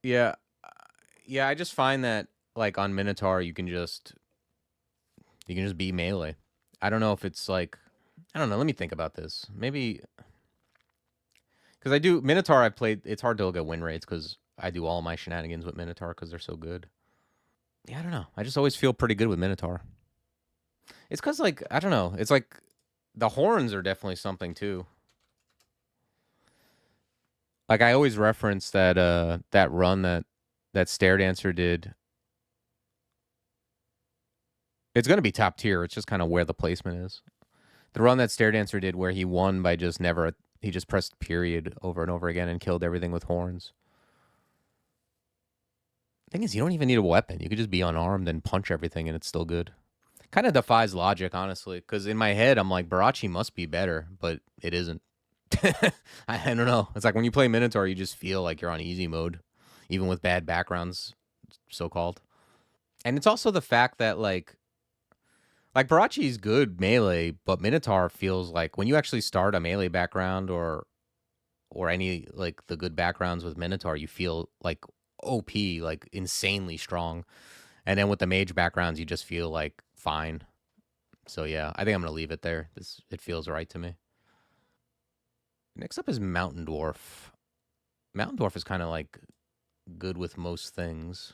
Yeah, yeah. I just find that like on Minotaur, you can just be melee. I don't know if it's like, I don't know. Let me think about this. Maybe because I do Minotaur. I played. It's hard to look at win rates because I do all my shenanigans with Minotaur because they're so good. Yeah, I don't know. I just always feel pretty good with Minotaur. It's because like I don't know. It's like the horns are definitely something too. Like I always reference that run that Stair Dancer did. It's gonna be top tier. It's just kind of where the placement is. The run that Stair Dancer did where he won by just never he just pressed period over and over again and killed everything with horns. Thing is, you don't even need a weapon. You could just be unarmed and punch everything and it's still good. Kind of defies logic, honestly, because in my head I'm like Barachi must be better, but it isn't. I don't know. It's like when you play Minotaur, you just feel like you're on easy mode, even with bad backgrounds, so called. And it's also the fact that like Barachi's good melee, but Minotaur feels like when you actually start a melee background or any like the good backgrounds with Minotaur, you feel like OP, like insanely strong. And then with the mage backgrounds, you just feel like fine. So yeah, I think I'm gonna leave it there. It feels right to me. Next up is Mountain Dwarf. Mountain Dwarf is kind of like good with most things.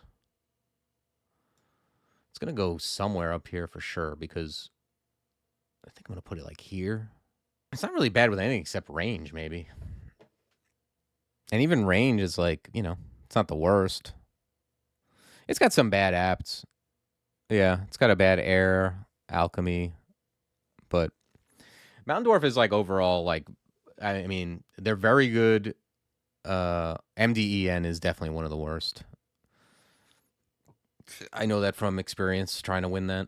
It's gonna go somewhere up here for sure because I think I'm gonna put it like here. It's not really bad with anything except range, maybe. And even range is like, it's not the worst. It's got some bad apts. Yeah, it's got a bad air, alchemy, but Mountain Dwarf is like overall like, I mean, they're very good. MDEN is definitely one of the worst. I know that from experience trying to win that.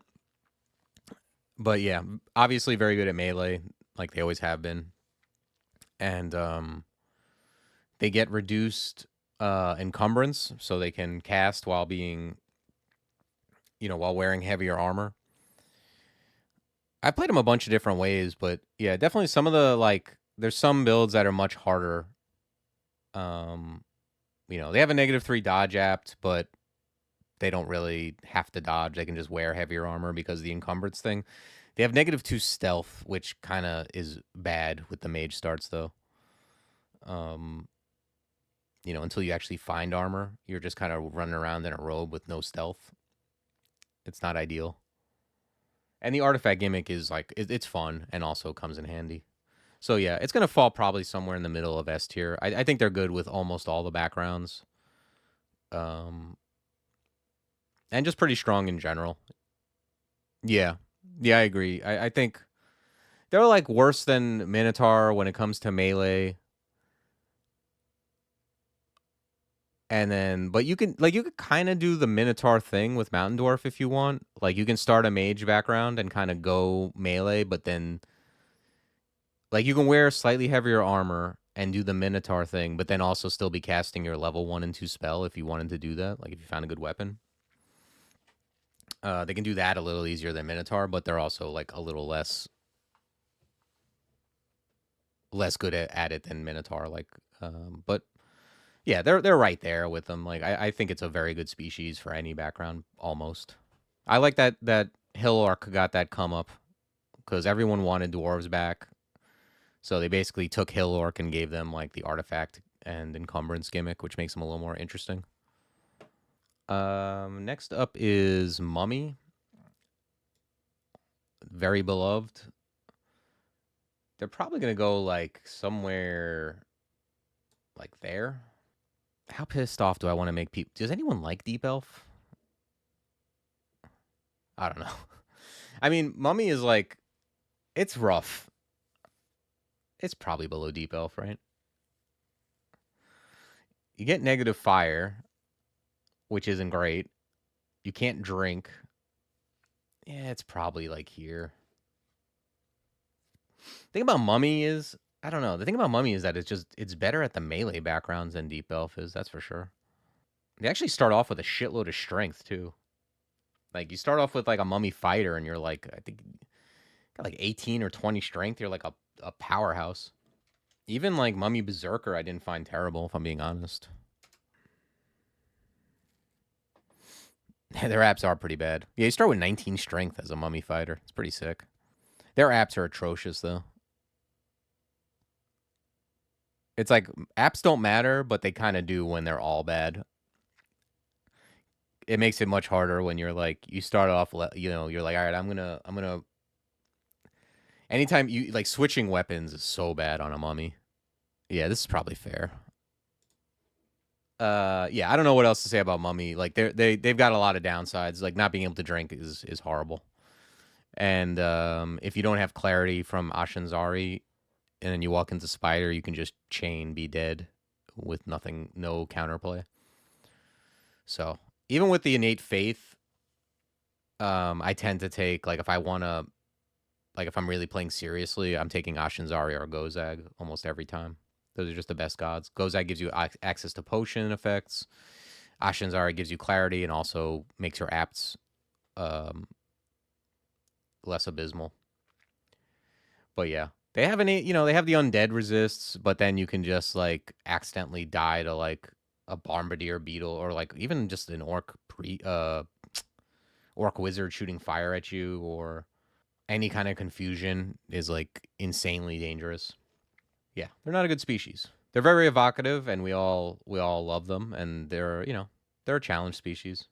But yeah, obviously very good at melee, like they always have been. And they get reduced encumbrance, so they can cast while being, while wearing heavier armor. I played them a bunch of different ways, but yeah, definitely some of the like, there's some builds that are much harder. They have a -3 dodge apt, but they don't really have to dodge. They can just wear heavier armor because of the encumbrance thing. They have -2 stealth, which kind of is bad with the mage starts, though. Until you actually find armor, you're just kind of running around in a robe with no stealth. It's not ideal. And the artifact gimmick is like, it's fun and also comes in handy. So yeah, it's going to fall probably somewhere in the middle of S tier. I think they're good with almost all the backgrounds. And just pretty strong in general. Yeah. Yeah, I agree. I think they're like worse than Minotaur when it comes to melee. And then, but you can kind of do the Minotaur thing with Mountain Dwarf if you want. Like you can start a mage background and kind of go melee, but then like you can wear slightly heavier armor and do the Minotaur thing, but then also still be casting your level 1 and 2 spell if you wanted to do that. Like if you found a good weapon. They can do that a little easier than Minotaur, but they're also like a little less good at it than Minotaur. Like, but yeah, they're right there with them. Like, I think it's a very good species for any background. Almost, I like that Hill Orc got that come up because everyone wanted dwarves back, so they basically took Hill Orc and gave them like the artifact and encumbrance gimmick, which makes them a little more interesting. Next up is Mummy. Very beloved. They're probably gonna go like somewhere like there. How pissed off do I want to make people? Does anyone like Deep Elf? I don't know. I mean, Mummy is like, it's rough. It's probably below Deep Elf, right? You get negative fire, which isn't great. You can't drink. Yeah, it's probably like here. The thing about Mummy is, I don't know. The thing about Mummy is that it's better at the melee backgrounds than Deep Elf is, that's for sure. They actually start off with a shitload of strength, too. Like you start off with like a mummy fighter, and you're like, I think got like 18 or 20 strength. You're like a powerhouse. Even like mummy berserker, I didn't find terrible if I'm being honest. Their apps are pretty bad. Yeah, you start with 19 strength as a mummy fighter. It's pretty sick. Their apps are atrocious though. It's like apps don't matter, but they kind of do when they're all bad. It makes it much harder when you're like you start off, you're like, all right, I'm gonna. Anytime you like switching weapons is so bad on a mummy. Yeah, this is probably fair. Yeah, I don't know what else to say about mummy. Like they've got a lot of downsides. Like not being able to drink is horrible. And if you don't have clarity from Ashanzari, and then you walk into Spider, you can just chain, be dead with nothing, no counterplay. So even with the innate faith, I tend to take like if I want to, like if I'm really playing seriously, I'm taking Ashanzari or Gozag almost every time. Those are just the best gods. Gozag gives you access to potion effects. Ashanzari gives you clarity and also makes your apts um, less abysmal. But yeah, they have they have the undead resists, but then you can just like accidentally die to like a bombardier beetle or like even just an orc wizard shooting fire at you, or any kind of confusion is like insanely dangerous. Yeah, they're not a good species. They're very evocative, and we all love them, and they're a challenge species.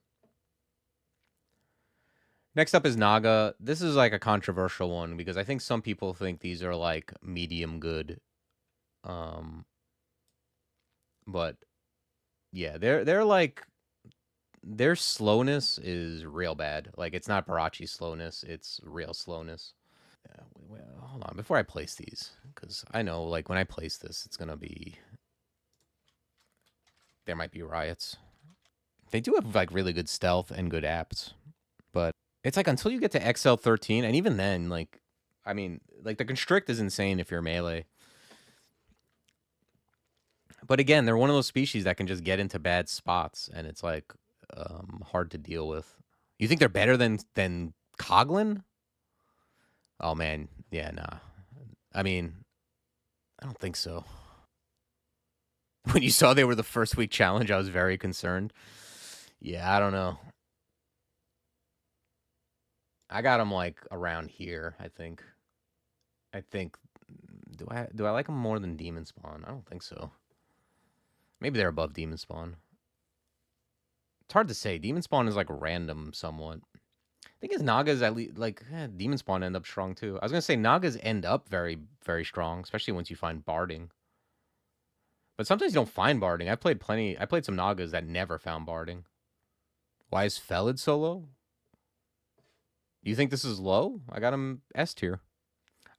Next up is Naga. This is like a controversial one because I think some people think these are like medium good. Um, but yeah, they're like their slowness is real bad. Like it's not Barachi slowness, it's real slowness. Hold on, before I place these, because I know like when I place this, it's gonna be there might be riots. They do have like really good stealth and good apps, but it's like until you get to XL13, and even then, like, I mean, like the constrict is insane if you're melee. But again, they're one of those species that can just get into bad spots, and it's like hard to deal with. You think they're better than Coglin? Oh man, yeah, nah. I mean, I don't think so. When you saw they were the first week challenge, I was very concerned. Yeah, I don't know. I got them like around here. I think. I think. Do I like them more than Demonspawn? I don't think so. Maybe they're above Demonspawn. It's hard to say. Demonspawn is like random somewhat. I think his Nagas at least like Demonspawn end up strong too. I was gonna say Nagas end up very very strong, especially once you find barding. But sometimes you don't find barding. I played some Nagas that never found barding. Why is Felid so low? You think this is low? I got him S tier.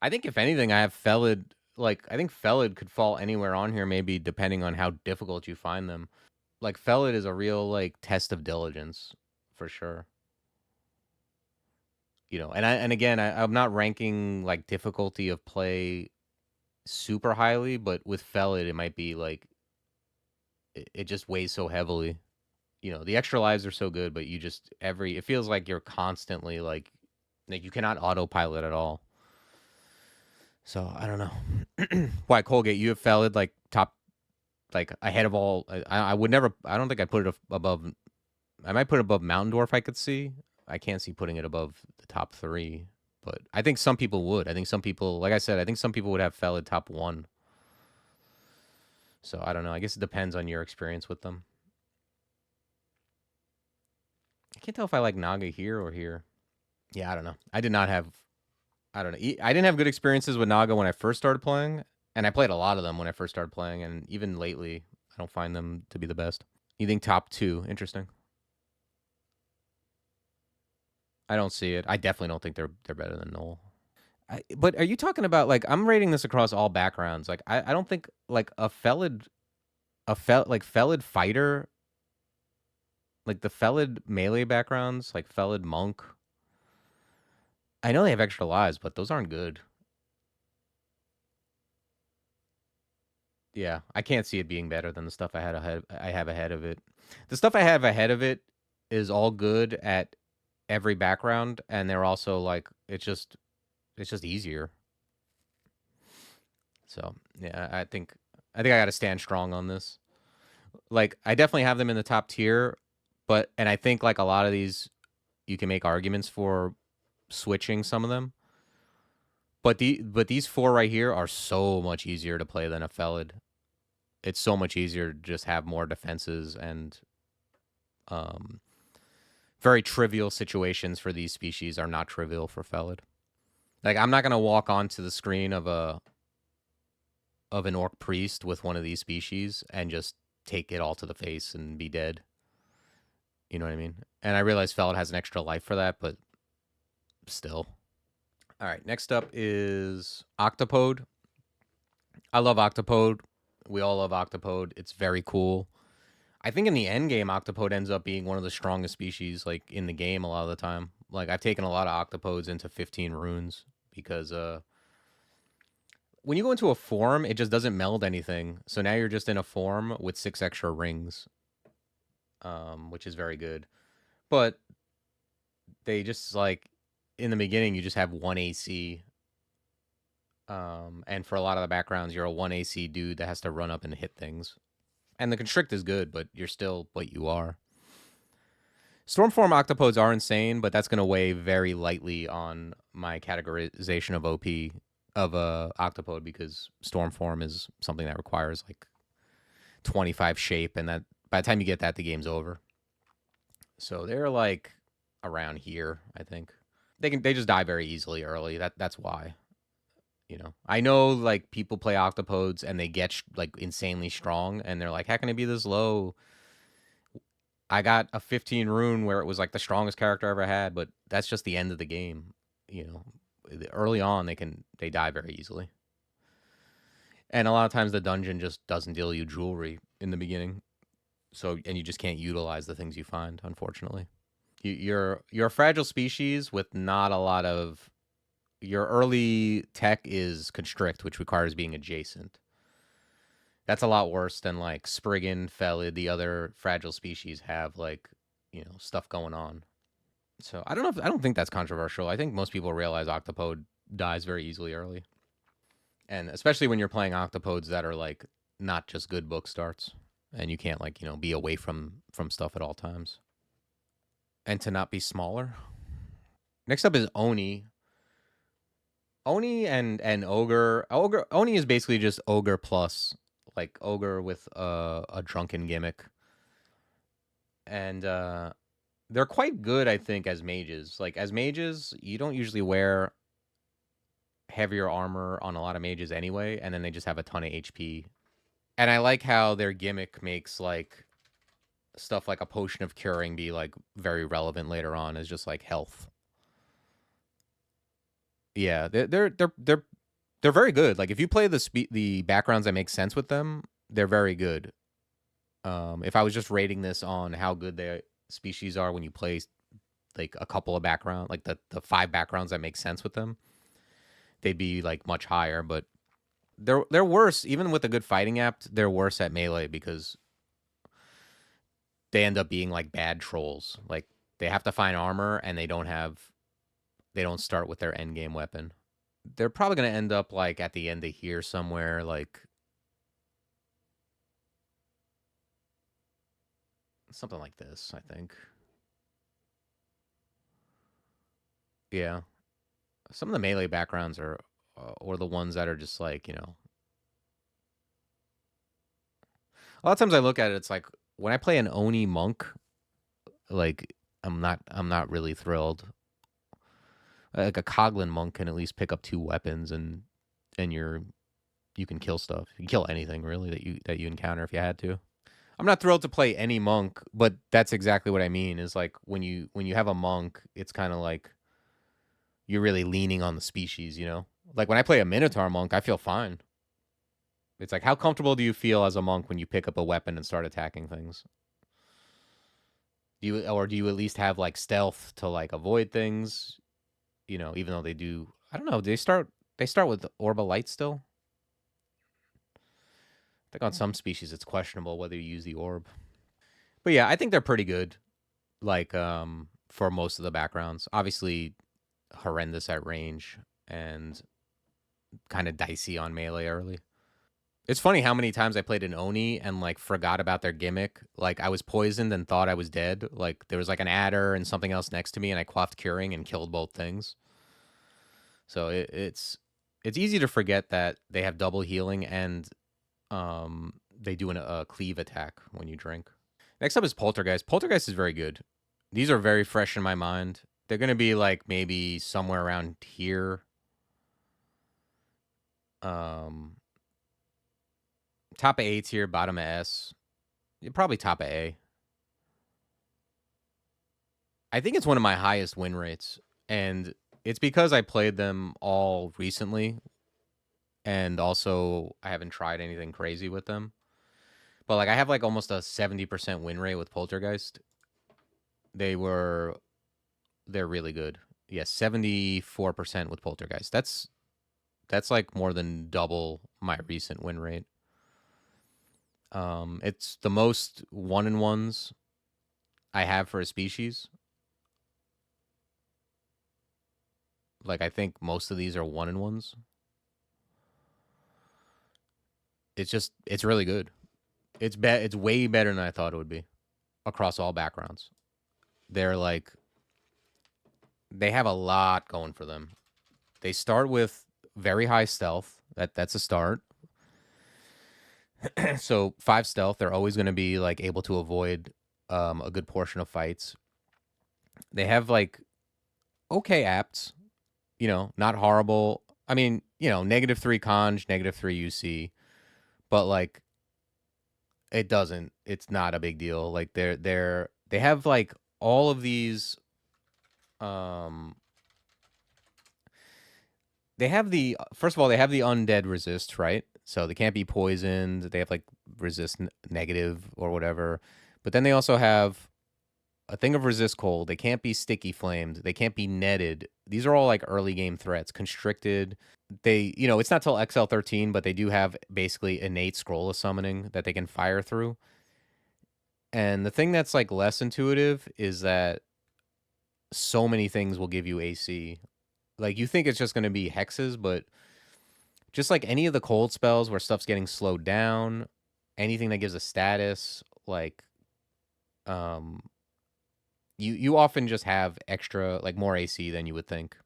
I think if anything, I have Felid. Like I think Felid could fall anywhere on here, maybe depending on how difficult you find them. Like Felid is a real like test of diligence, for sure. And again, I'm not ranking like difficulty of play super highly, but with Felid, it might be like it just weighs so heavily. The extra lives are so good, but it feels like you're constantly like you cannot autopilot at all. So I don't know. Why Colgate? You have Felid like top, like ahead of all. I would never. I don't think I'd put it above. I might put it above Mountain Dwarf. I could see. I can't see putting it above the top 3, but I think some people would. I think some people, like I said, I think some people would have Felid top 1. So I don't know. I guess it depends on your experience with them. I can't tell if I like Naga here or here. Yeah, I don't know. I did not have. I don't know. I didn't have good experiences with Naga when I first started playing, and I played a lot of them when I first started playing, and even lately, I don't find them to be the best. You think top 2? Interesting. I don't see it. I definitely don't think they're better than Gnoll. But are you talking about like I'm rating this across all backgrounds? Like I don't think like like Felid fighter, like the Felid melee backgrounds, like Felid monk. I know they have extra lives, but those aren't good. Yeah, I can't see it being better than the stuff I have ahead of it. The stuff I have ahead of it is all good at every background, and they're also like it's just easier. So yeah, I got to stand strong on this. Like I definitely have them in the top tier, and I think like a lot of these you can make arguments for switching some of them. But these four right here are so much easier to play than a Felid. It's so much easier to just have more defenses and um, very trivial situations for these species are not trivial for Felid. Like I'm not gonna walk onto the screen of an orc priest with one of these species and just take it all to the face and be dead. You know what I mean? And I realize Felid has an extra life for that, but still. All right, next up is Octopode. I love Octopode. We all love Octopode. It's very cool. I think in the end game, Octopode ends up being one of the strongest species like in the game a lot of the time. Like I've taken a lot of Octopodes into 15 runes because when you go into a form, it just doesn't meld anything. So now you're just in a form with 6 extra rings, which is very good. But they just like in the beginning, you just have 1 AC. And for a lot of the backgrounds, you're a 1 AC dude that has to run up and hit things. And the constrict is good, but you're still what you are. Stormform Octopodes are insane, but that's going to weigh very lightly on my categorization of OP of a Octopode because Stormform is something that requires like 25 shape, and that by the time you get that, the game's over. So they're like around here, I think. They just die very easily early. That's why. You know, I know like people play Octopodes and they get like insanely strong, and they're like, "How can it be this low?" I got a 15 rune where it was like the strongest character I ever had, but that's just the end of the game. You know, early on they die very easily, and a lot of times the dungeon just doesn't deal you jewelry in the beginning, and you just can't utilize the things you find. Unfortunately, you're a fragile species with not a lot of. Your early tech is constrict, which requires being adjacent. That's a lot worse than like Spriggan, Felid, the other fragile species have like, stuff going on. So I don't think that's controversial. I think most people realize Octopode dies very easily early. And especially when you're playing Octopodes that are like not just good book starts and you can't like, be away from stuff at all times. And to not be smaller. Next up is Oni. Oni and Ogre. Oni is basically just Ogre plus, like Ogre with a drunken gimmick. And they're quite good, I think, as mages. Like as mages, you don't usually wear heavier armor on a lot of mages anyway, and then they just have a ton of HP. And I like how their gimmick makes like stuff like a potion of curing be like very relevant later on as just like health. Yeah, they're very good. Like if you play the backgrounds that make sense with them, they're very good. If I was just rating this on how good the species are when you play like a couple of background, like the 5 backgrounds that make sense with them, they'd be like much higher. But they're worse even with a good fighting app. They're worse at melee because they end up being like bad trolls. Like they have to find armor and they don't start with their end game weapon. They're probably gonna end up like at the end of here somewhere, like something like this, I think. Yeah, some of the melee backgrounds are, or the ones that are just like a lot of times I look at it, it's like when I play an Oni monk, like I'm not really thrilled. Like a Coglin monk can at least pick up 2 weapons and you can kill stuff. You can kill anything really that you encounter if you had to. I'm not thrilled to play any monk, but that's exactly what I mean. Is like when you have a monk, it's kind of like you're really leaning on the species. Like when I play a Minotaur monk, I feel fine. It's like how comfortable do you feel as a monk when you pick up a weapon and start attacking things? Do you at least have like stealth to like avoid things? Even though they do, I don't know. They start with Orb of Light still. I think on some species it's questionable whether you use the orb. But yeah, I think they're pretty good. Like for most of the backgrounds. Obviously, horrendous at range and kind of dicey on melee early. It's funny how many times I played an Oni and like forgot about their gimmick. Like I was poisoned and thought I was dead. Like there was like an adder and something else next to me, and I quaffed curing and killed both things. So it's easy to forget that they have double healing and they do a cleave attack when you drink. Next up is Poltergeist. Poltergeist is very good. These are very fresh in my mind. They're gonna be like maybe somewhere around here. Um, top of A tier, bottom of S. Probably top of A. I think it's one of my highest win rates, and it's because I played them all recently, and also I haven't tried anything crazy with them. But like I have like almost a 70% win rate with Poltergeist. They're really good. Yes, 74% with Poltergeist. That's like more than double my recent win rate. It's the most 1-in-1s I have for a species. Like I think most of these are 1-in-1s. It's really good. It's way better than I thought it would be across all backgrounds. They're like they have a lot going for them. They start with very high stealth. That's a start. So 5 stealth, they're always going to be like able to avoid a good portion of fights. They have like okay apts, not horrible. I mean, -3 conj, -3 UC, but like it's not a big deal. Like they have like all of these they have first of all, they have the undead resist, right? So they can't be poisoned. They have like resist negative or whatever. But then they also have a thing of resist cold. They can't be sticky flamed. They can't be netted. These are all like early game threats. Constricted. It's not till XL13, but they do have basically innate scroll of summoning that they can fire through. And the thing that's like less intuitive is that so many things will give you AC. Like you think it's just going to be hexes, but just like any of the cold spells where stuff's getting slowed down, anything that gives a status, like you often just have extra, like more AC than you would think.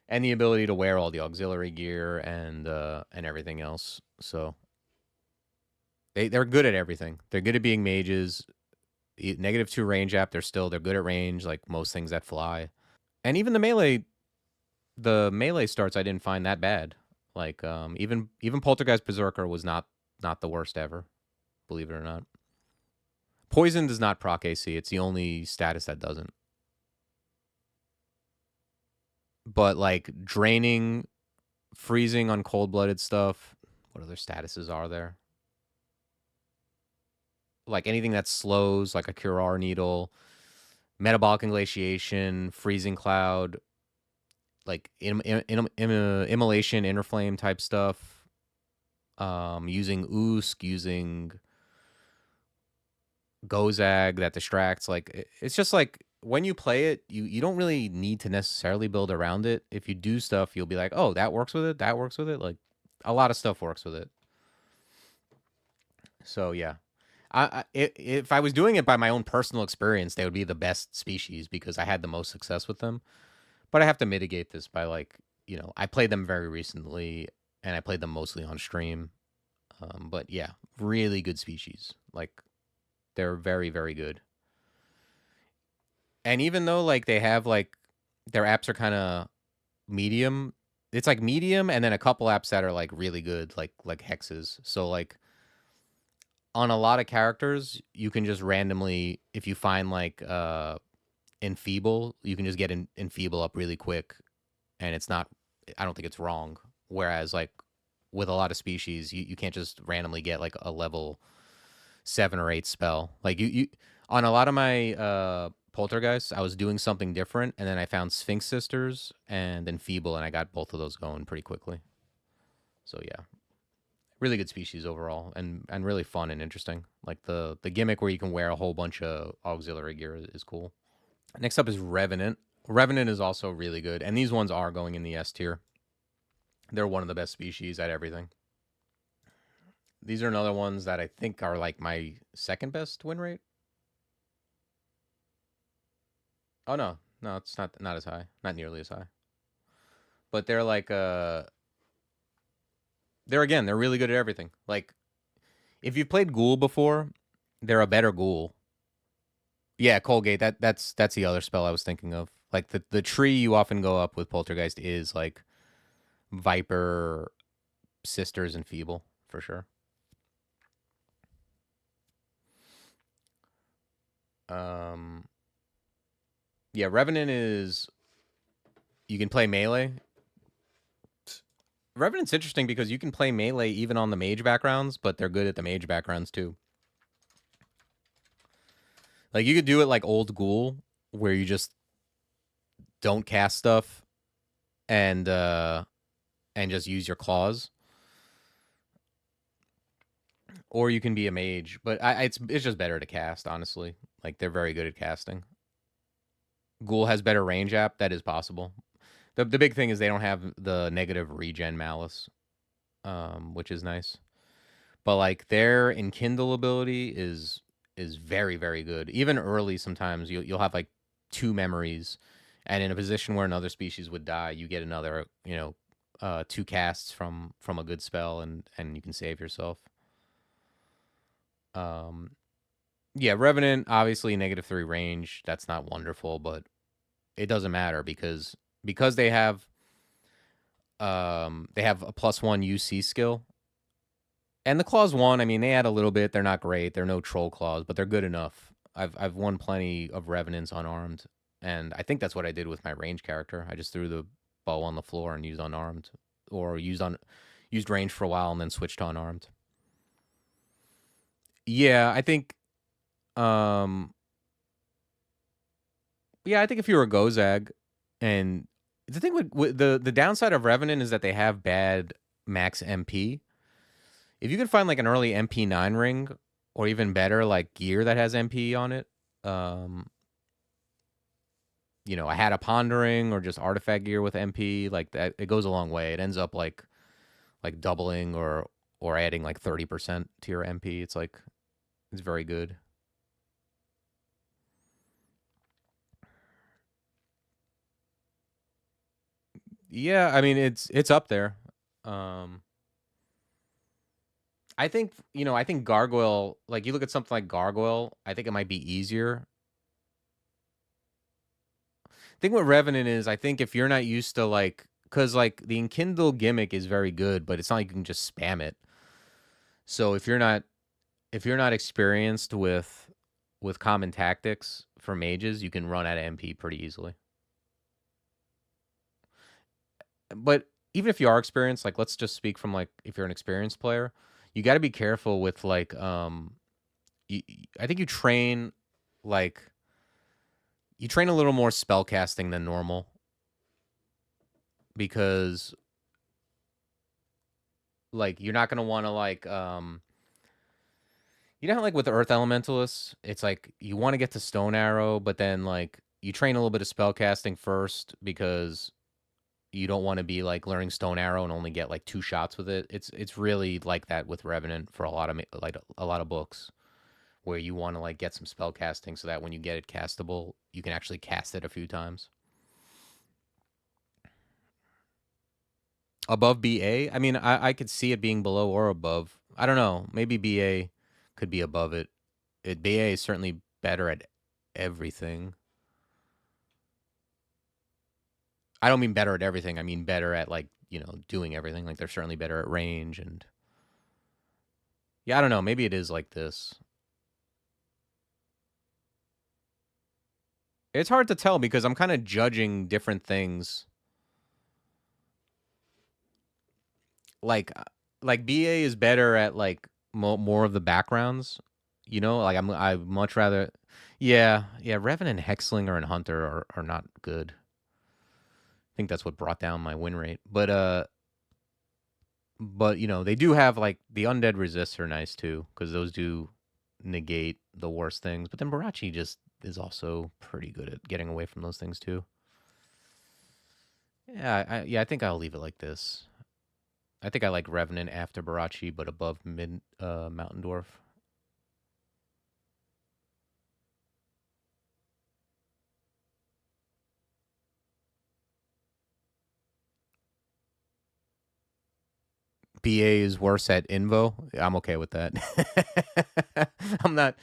And the ability to wear all the auxiliary gear and everything else. So they're good at everything. They're good at being mages. -2 range app, they're good at range, like most things that fly. And even the melee starts I didn't find that bad. Like even Poltergeist Berserker was not the worst ever, believe it or not. Poison does not proc AC. It's the only status that doesn't. But like draining, freezing on cold-blooded stuff, what other statuses are there? Like anything that slows, like a Curar Needle, Metabolic Inglatiation, Freezing Cloud, like Immolation, Inner Flame type stuff. Using Oosk, using Gozag that distracts. Like it's just like when you play it, you don't really need to necessarily build around it. If you do stuff, you'll be like, oh, that works with it. That works with it. Like a lot of stuff works with it. So yeah, if I was doing it by my own personal experience, they would be the best species because I had the most success with them. But I have to mitigate this by like, I played them very recently and I played them mostly on stream. But yeah, really good species. Like they're very, very good. And even though like they have like their apps are kind of medium, it's like medium and then a couple apps that are like really good, like hexes. So like on a lot of characters, you can just randomly, if you find like enfeeble, you can just get enfeeble up really quick, and it's not. I don't think it's wrong. Whereas like with a lot of species, you can't just randomly get like a level 7 or 8 spell. Like you on a lot of my poltergeists, I was doing something different, and then I found Sphinx Sisters and enfeeble, and I got both of those going pretty quickly. So yeah, really good species overall, and really fun and interesting. Like the gimmick where you can wear a whole bunch of auxiliary gear is cool. Next up is Revenant. Revenant is also really good, and these ones are going in the S tier. They're one of the best species at everything. These are another ones that I think are like my second best win rate. Oh no, it's not as high, not nearly as high. But they're like they're really good at everything. Like if you've played Ghoul before, they're a better Ghoul. Yeah, Colgate. That's the other spell I was thinking of. Like the tree you often go up with Poltergeist is like Viper, Sisters, and Feeble for sure. Yeah, Revenant is you can play melee. Revenant's interesting because you can play melee even on the mage backgrounds, but they're good at the mage backgrounds too. Like you could do it like old Ghoul, where you just don't cast stuff and just use your claws. Or you can be a mage, but it's just better to cast, honestly. Like they're very good at casting. Ghoul has better range app. That is possible. The big thing is they don't have the negative regen malice, which is nice. But like their enkindle ability is very, very good. Even early, sometimes you'll have like 2 memories, and in a position where another species would die, you get another 2 casts from a good spell, and you can save yourself. Yeah, Revenant obviously -3 range. That's not wonderful, but it doesn't matter because they have a +1 UC skill. And the claws 1, I mean, they add a little bit. They're not great. They're no troll claws, but they're good enough. I've won plenty of Revenants unarmed, and I think that's what I did with my range character. I just threw the bow on the floor and used unarmed, or used range for a while and then switched to unarmed. Yeah, I think yeah, I think if you're a Gozag, and the thing with the downside of Revenant is that they have bad max MP. If you could find like an early MP9 ring, or even better, like gear that has MP on it, I had a pondering or just artifact gear with MP, like that, it goes a long way. It ends up like doubling or adding like 30% to your MP. It's very good. Yeah, I mean it's up there. I think Gargoyle, like you look at something like Gargoyle, I think it might be easier. I think what Revenant is, I think if you're not used to because like the Enkindle gimmick is very good, but it's not like you can just spam it. So if you're not experienced with common tactics for mages, you can run out of MP pretty easily. But even if you are experienced, like let's just speak from like if you're an experienced player, you got to be careful with I think you train a little more spell casting than normal, because like you're not gonna want to how with the Earth Elementalists, it's like you want to get to Stone Arrow, but then like you train a little bit of spell casting first because you don't want to be like learning Stone Arrow and only get like 2 shots with it. It's really like that with Revenant for a lot of books, where you want to like get some spell casting so that when you get it castable, you can actually cast it a few times. Above BA? I mean, I could see it being below or above. I don't know. Maybe BA could be above it. BA is certainly better at everything. I don't mean better at everything. I mean better at doing everything. Like they're certainly better at range, and yeah, I don't know. Maybe it is like this. It's hard to tell because I'm kind of judging different things. Like BA is better at more of the backgrounds. Like I much rather. Yeah. Revenant, Hexslinger, and Hunter are not good. I think that's what brought down my win rate. But But, you know, they do have, like, the undead resists are nice, too, because those do negate the worst things. But then Barachi just is also pretty good at getting away from those things, too. Yeah, I think I'll leave it like this. I think I like Revenant after Barachi, but above Mountain Dwarf. BA is worse at Invo. I'm okay with that. I'm not.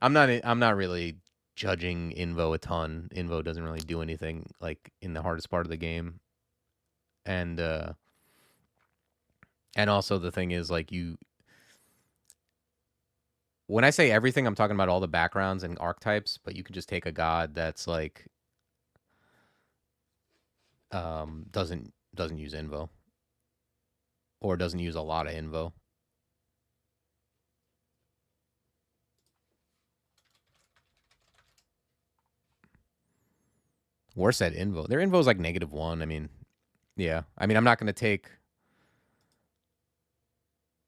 I'm not really judging Invo a ton. Invo doesn't really do anything like in the hardest part of the game, and also the thing is like you. When I say everything, I'm talking about all the backgrounds and archetypes. But you can just take a god that's like doesn't use Invo or doesn't use a lot of Invo. Worse at Invo. Their Invo is like -1. I mean, yeah. I mean, I'm not going to take.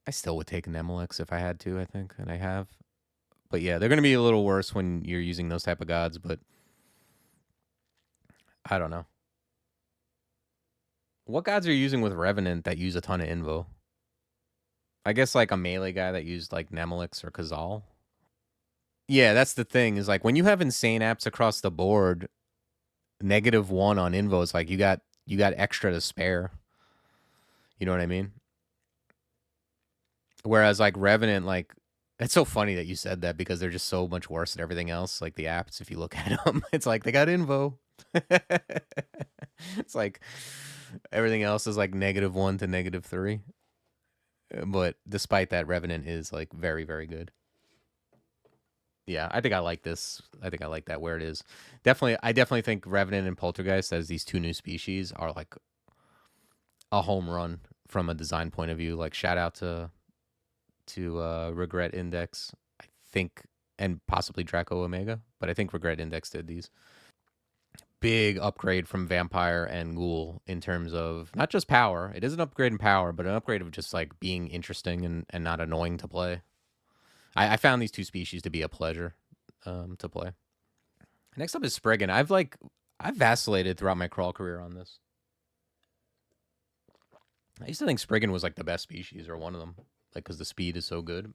I still would take an Nemelix if I had to, I think, and I have. But yeah, they're going to be a little worse when you're using those type of gods, but I don't know. What gods are you using with Revenant that use a ton of Invo? I guess like a melee guy that used like Nemelix or Kazal. Yeah, that's the thing, is like when you have insane apps across the board, -1 on Invo is like you got extra to spare. You know what I mean? Whereas like Revenant, like it's so funny that you said that because they're just so much worse at everything else. Like the apps, if you look at them, it's like they got Invo. It's like everything else is like -1 to -3. But despite that, Revenant is like very, very good. Yeah, I think I like this. I think I like that where it is. I definitely think Revenant and Poltergeist as these two new species are like a home run from a design point of view. Like shout out to Regret Index, I think, and possibly Draco Omega, but I think Regret Index did these. Big upgrade from Vampire and Ghoul in terms of not just power. It is an upgrade in power, but an upgrade of just like being interesting and not annoying to play. I found these two species to be a pleasure to play. Next up is Spriggan. I've vacillated throughout my crawl career on this. I used to think Spriggan was like the best species or one of them, like because the speed is so good.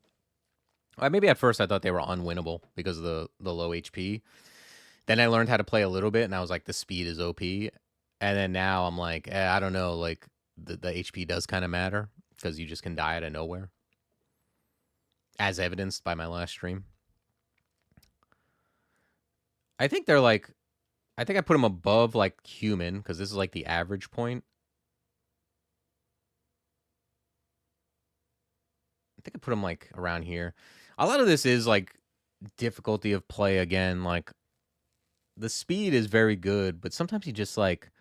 Maybe at first I thought they were unwinnable because of the low HP. Then I learned how to play a little bit, and I was like, the speed is OP. And then now I'm like, I don't know, like the HP does kind of matter because you just can die out of nowhere, as evidenced by my last stream. I think they're like, I think I put them above like human because this is like the average point. I think I put them like around here. A lot of this is like difficulty of play again. Like the speed is very good, but sometimes you just like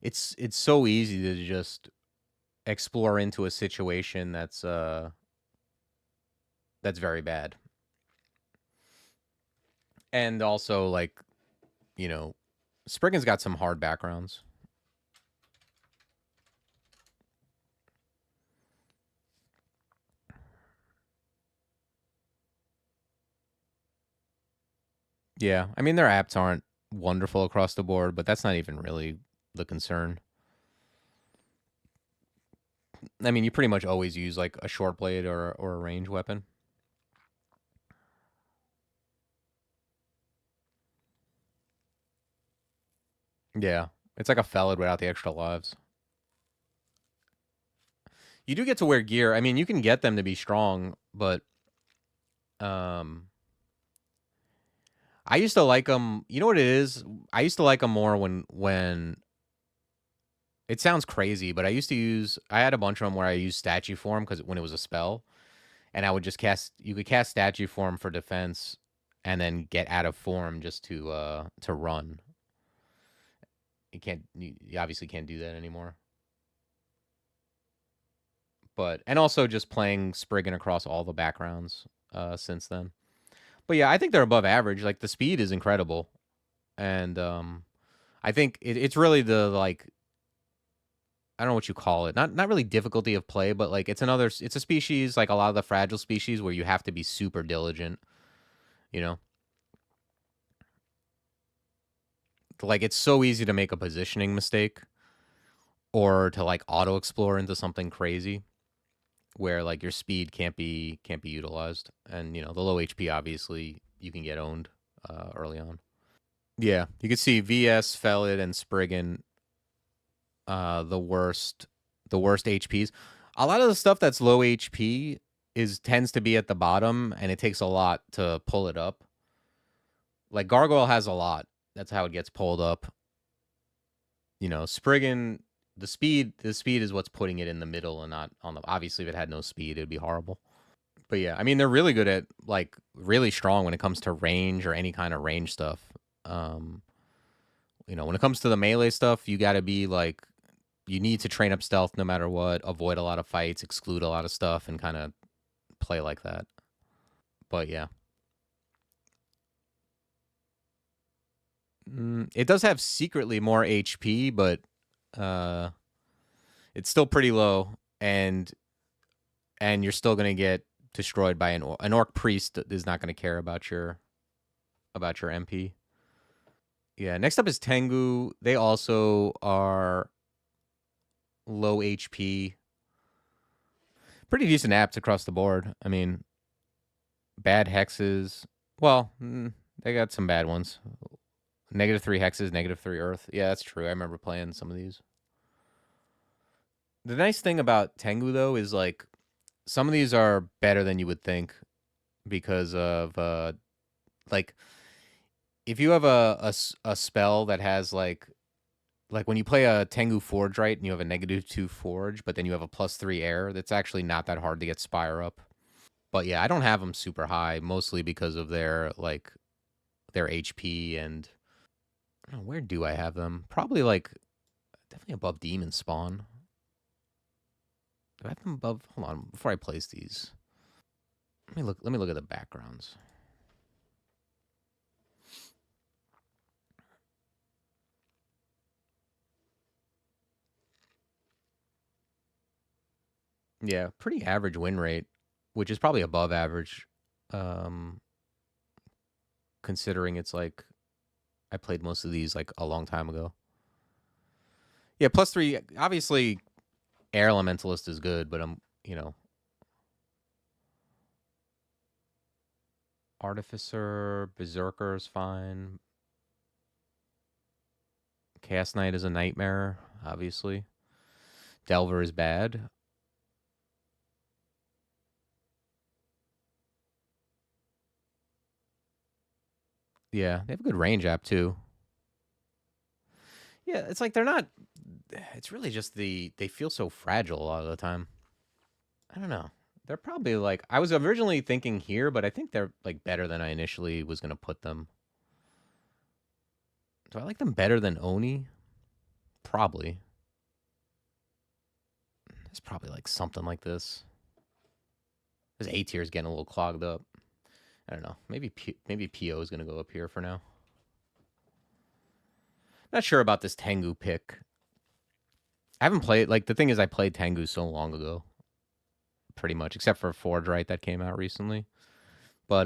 it's so easy to just explore into a situation that's very bad. And also like, you know, Spriggan's got some hard backgrounds. Yeah, I mean their apps aren't wonderful across the board, but that's not even really the concern. I mean, you pretty much always use like a short blade or a range weapon. Yeah, it's like a Felid without the extra lives. You do get to wear gear. I mean, you can get them to be strong, but I used to like them. You know what it is? I used to like them more when it sounds crazy, but I had a bunch of them where I used statue form because when it was a spell, and I would just cast. You could cast statue form for defense, and then get out of form just to run. You can't. You obviously can't do that anymore. But and also just playing Spriggan across all the backgrounds since then. But yeah, I think they're above average. Like the speed is incredible, and I think it's really the like I don't know what you call it. Not really difficulty of play, but like it's a species like a lot of the fragile species where you have to be super diligent, you know? Like it's so easy to make a positioning mistake or to like auto explore into something crazy where like your speed can't be utilized. And you know, the low HP obviously you can get owned early on. Yeah, you can see VS, Felid, and Spriggan the worst HPs. A lot of the stuff that's low HP tends to be at the bottom, and it takes a lot to pull it up. Like Gargoyle has a lot. That's how it gets pulled up. You know, Spriggan, the speed is what's putting it in the middle and not on the. Obviously, if it had no speed, it'd be horrible. But yeah, I mean, they're really good at like really strong when it comes to range or any kind of range stuff. Um, you know, when it comes to the melee stuff, you got to be like you need to train up stealth no matter what, avoid a lot of fights, exclude a lot of stuff, and kind of play like that. But yeah, it does have secretly more HP, but uh, it's still pretty low, and you're still gonna get destroyed by an orc priest is not gonna care about your MP. Yeah, next up is Tengu. They also are low HP. Pretty decent apps across the board. I mean, bad hexes. Well, they got some bad ones. -3 hexes, -3 earth. Yeah, that's true. I remember playing some of these. The nice thing about Tengu though is like some of these are better than you would think because of like if you have a spell that has like when you play a Tengu Forge, right, and you have a -2 Forge, but then you have a +3 air, that's actually not that hard to get Spire up. But yeah, I don't have them super high, mostly because of their HP and I don't know, where do I have them? Probably like definitely above Demonspawn. Do I have them above? Hold on, before I place these, let me look at the backgrounds. Yeah, pretty average win rate, which is probably above average, um, considering it's like I played most of these like a long time ago. Yeah, +3. Obviously, Air Elementalist is good, but Artificer, Berserker is fine. Chaos Knight is a nightmare, obviously. Delver is bad. Yeah, they have a good range app too. Yeah, it's like they're not. It's really just they feel so fragile a lot of the time. I don't know. They're probably like I was originally thinking here, but I think they're like better than I initially was gonna put them. Do I like them better than Oni? Probably. It's probably like something like this. This A tier is getting a little clogged up. I don't know. Maybe PO is gonna go up here for now. Not sure about this Tengu pick. I haven't played like the thing is I played Tengu so long ago. Pretty much, except for Forge Right that came out recently. But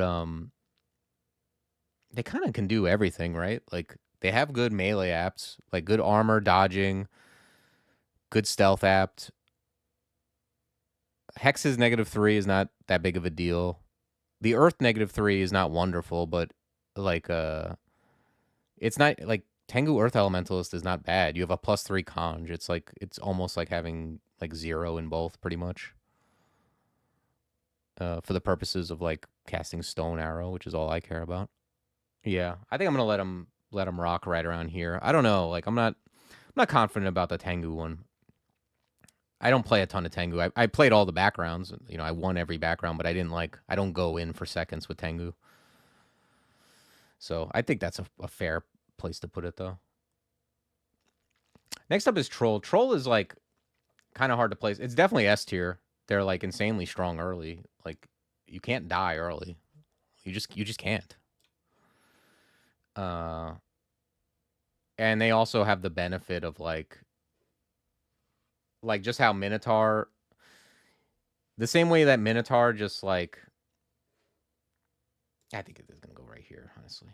they kind of can do everything, right? Like they have good melee apps, like good armor dodging, good stealth apt. Hex's -3 is not that big of a deal. The Earth -3 is not wonderful, but like it's not like Tengu Earth Elementalist is not bad. You have a +3 conj. It's like it's almost like having like 0 in both, pretty much. For the purposes of like casting Stone Arrow, which is all I care about. Yeah, I think I'm gonna let him rock right around here. I don't know, like I'm not confident about the Tengu one. I don't play a ton of Tengu. I played all the backgrounds. You know, I won every background, but I don't go in for seconds with Tengu. So I think that's a fair place to put it though. Next up is Troll. Troll is like kind of hard to place. It's definitely S tier. They're like insanely strong early. Like you can't die early. You just can't. Uh, and they also have the benefit of like like just how Minotaur, the same way that Minotaur just like, I think it is gonna go right here, honestly.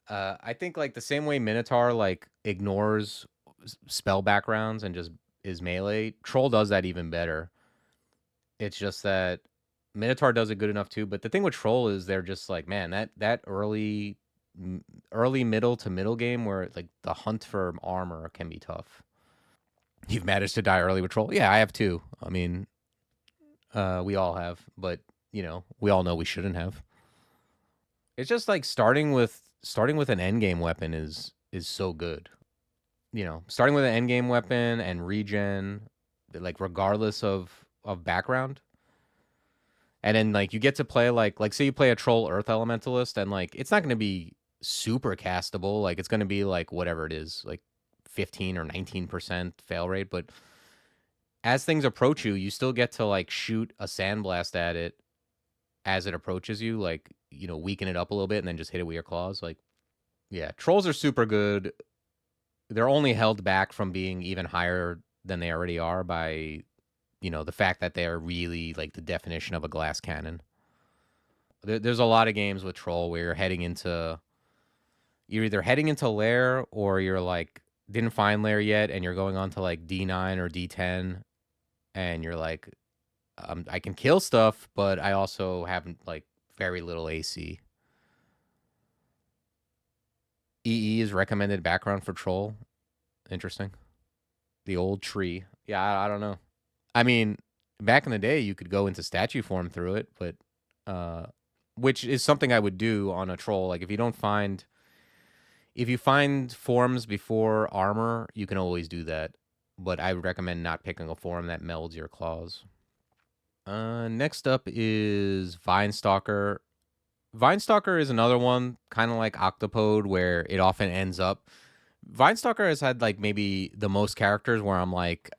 I think like the same way Minotaur like ignores spell backgrounds and just is melee, Troll does that even better. It's just that Minotaur does it good enough too. But the thing with Troll is they're just like, man, that early middle to middle game where like the hunt for armor can be tough. You've managed to die early with Troll. Yeah, I have too. I mean, we all have, but you know, we all know we shouldn't have. It's just like starting with an endgame weapon is so good. You know, starting with an endgame weapon and regen, like regardless of background, and then like you get to play like say you play a troll earth elementalist, and like it's not going to be super castable. Like it's going to be like whatever it is, like 15 or 19% fail rate, but as things approach you, you still get to like shoot a sandblast at it as it approaches you, like, you know, weaken it up a little bit and then just hit it with your claws. Like, yeah, trolls are super good. They're only held back from being even higher than they already are by, you know, the fact that they're really like the definition of a glass cannon. There's a lot of games with troll where you're either heading into lair or you're like didn't find lair yet and you're going on to like D9 or D10 and you're like, I can kill stuff, but I also have like very little AC. EE is recommended background for troll. Interesting. The old tree. Yeah, I don't know. I mean, back in the day, you could go into statue form through it, but uh, which is something I would do on a troll. Like if you find forms before armor, you can always do that. But I would recommend not picking a form that melds your claws. Next up is Vinestalker. Vinestalker is another one, kind of like Octopode, where it often ends up. Vinestalker has had like maybe the most characters where I'm like,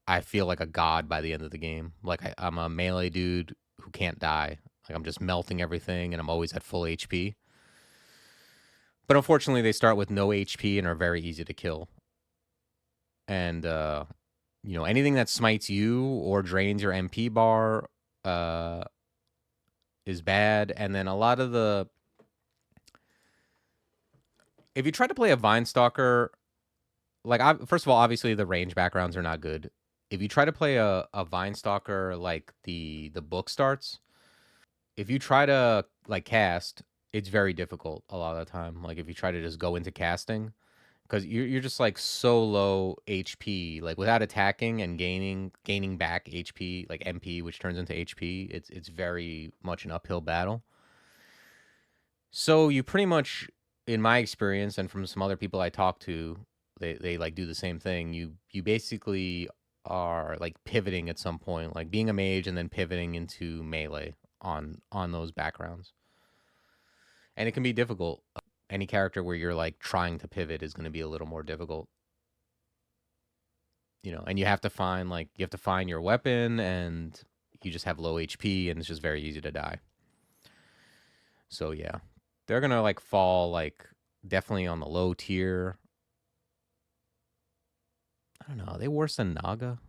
I feel like a god by the end of the game. Like I'm a melee dude who can't die. Like I'm just melting everything and I'm always at full HP. But unfortunately, they start with no HP and are very easy to kill. And you know, anything that smites you or drains your MP bar uh, is bad. And then a lot of the if you try to play a Vine Stalker, like first of all, obviously the range backgrounds are not good. If you try to play a Vine Stalker like the book starts, if you try to like cast, it's very difficult a lot of the time. Like if you try to just go into casting, because you're just like so low HP, like without attacking and gaining back HP, like MP, which turns into HP. It's very much an uphill battle. So you pretty much, in my experience, and from some other people I talk to, they like do the same thing. You basically are like pivoting at some point, like being a mage and then pivoting into melee on those backgrounds, and it can be difficult. Any character where you're like trying to pivot is going to be a little more difficult, you know. And you have to find your weapon, and you just have low HP, and it's just very easy to die. So yeah, they're gonna like fall like definitely on the low tier. I don't know. Are they worse than Naga?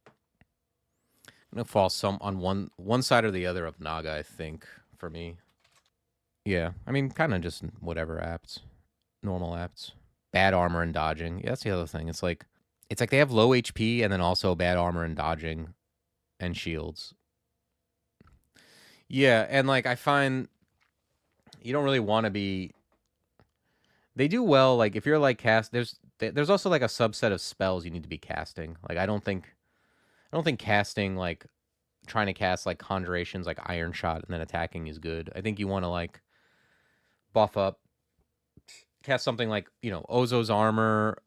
I'm gonna fall some on one side or the other of Naga, I think, for me. Yeah. I mean kinda just whatever apts. Normal apts. Bad armor and dodging. Yeah, that's the other thing. It's like they have low HP and then also bad armor and dodging and shields. Yeah, and like I find you don't really want to be they do well, like if you're like there's also like a subset of spells you need to be casting. Like I don't think casting like trying to cast like conjurations like Iron Shot and then attacking is good. I think you want to like buff up, cast something like, you know, Ozo's Armor,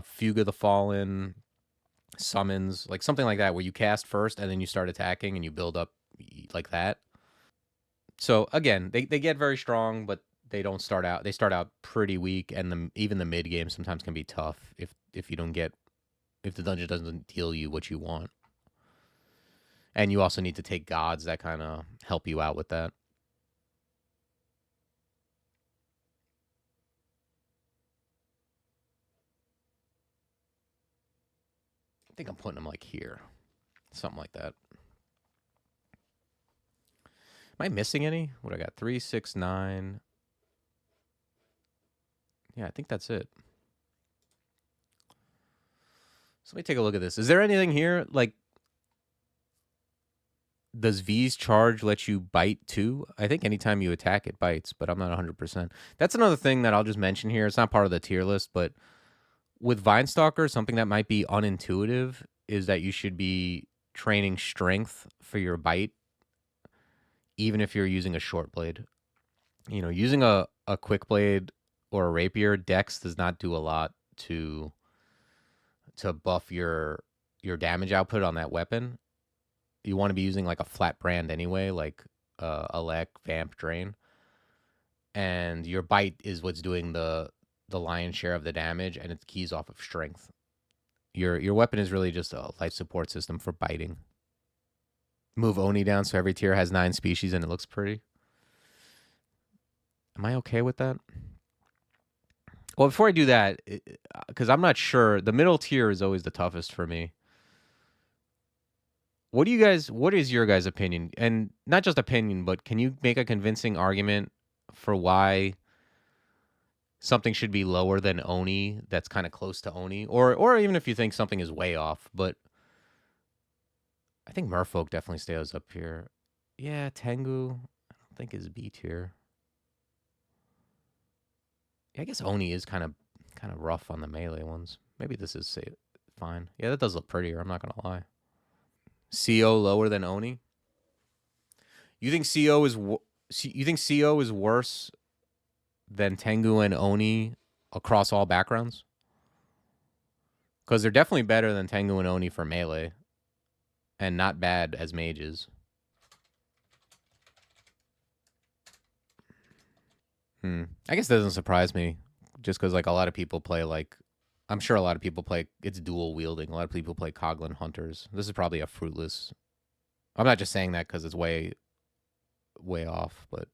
Fugue of the Fallen, Summons, like something like that where you cast first and then you start attacking and you build up like that. So again, they get very strong, but they start out pretty weak, and even the mid game sometimes can be tough if you don't get if the dungeon doesn't deal you what you want. And you also need to take gods that kind of help you out with that. think I'm putting them like here. Something like that. Am I missing any? What I got? 3, 6, 9. Yeah, I think that's it. So let me take a look at this. Is there anything here like, does V's charge let you bite too? I think anytime you attack, it bites, but I'm not 100%. That's another thing that I'll just mention here. It's not part of the tier list, but with Vinestalker, something that might be unintuitive is that you should be training strength for your bite, even if you're using a short blade. You know, using a quick blade or a rapier, dex does not do a lot to buff your damage output on that weapon. You want to be using like a flat brand anyway, like Elec, Vamp, Drain. And your bite is what's doing the lion's share of the damage, and it keys off of strength. Your weapon is really just a life support system for biting. Move Oni down so every tier has 9 species and it looks pretty. Am I okay with that? Well, before I do that, because I'm not sure, the middle tier is always the toughest for me. What is your guys' opinion? And not just opinion, but can you make a convincing argument for why something should be lower than Oni that's kind of close to Oni? Or even if you think something is way off, but I think Merfolk definitely stays up here. Yeah, Tengu, I don't think is B tier. Yeah, I guess Oni is kind of rough on the melee ones. Maybe this is fine. Yeah, that does look prettier, I'm not going to lie. CO lower than Oni? You think CO is worse than Tengu and Oni across all backgrounds? Because they're definitely better than Tengu and Oni for melee, and not bad as mages. I guess it doesn't surprise me, just because like a lot of people play like, I'm sure a lot of people play, it's dual wielding. A lot of people play Coglin Hunters. This is probably a fruitless. I'm not just saying that because it's way off, but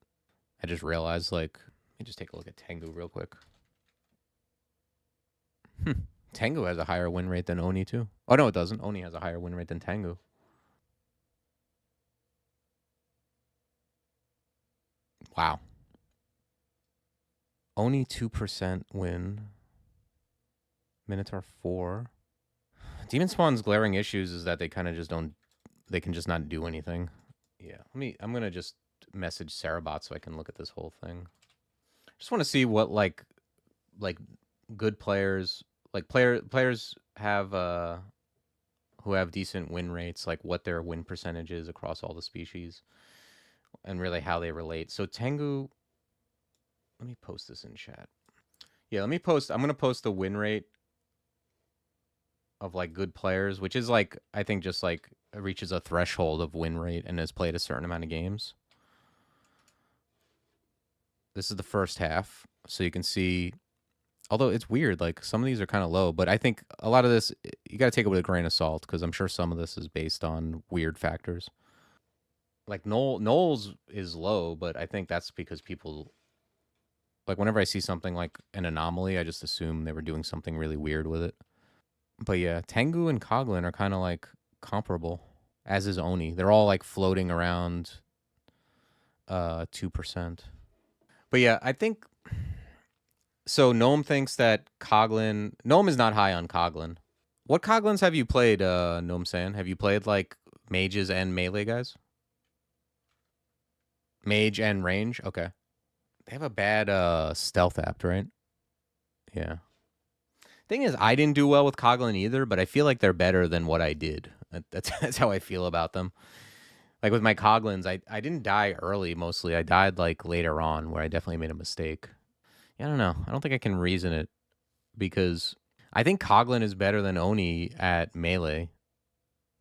I just realized, like, let me just take a look at Tengu real quick. Tengu has a higher win rate than Oni too. Oh no, it doesn't. Oni has a higher win rate than Tengu. Wow. Oni 2% win. Minotaur 4. Demonspawn's glaring issues is that they kind of just don't. They can just not do anything. Yeah. I'm gonna just message Sarabot so I can look at this whole thing. Just want to see what like good players, like players have who have decent win rates, like what their win percentage is across all the species, and really how they relate. So Tengu, let me post this in chat. Yeah, I'm gonna post the win rate of like good players, which is like, I think just like reaches a threshold of win rate and has played a certain amount of games. This is the first half, so you can see, although it's weird, like some of these are kind of low, but I think a lot of this, you got to take it with a grain of salt, because I'm sure some of this is based on weird factors. Like Gnoll's is low, but I think that's because people, like whenever I see something like an anomaly, I just assume they were doing something really weird with it. But yeah, Tengu and Coglin are kind of like comparable, as is Oni. They're all like floating around 2%. But yeah, I think so. Gnome thinks that Gnome is not high on Coglin. What Coglins have you played, Gnome San? Have you played like mages and melee guys? Mage and range? Okay. They have a bad stealth apt, right? Yeah. Thing is, I didn't do well with Coglin either, but I feel like they're better than what I did. That's how I feel about them. Like with my Coglins, I didn't die early mostly. I died like later on, where I definitely made a mistake. Yeah, I don't know. I don't think I can reason it, because I think Coglin is better than Oni at melee,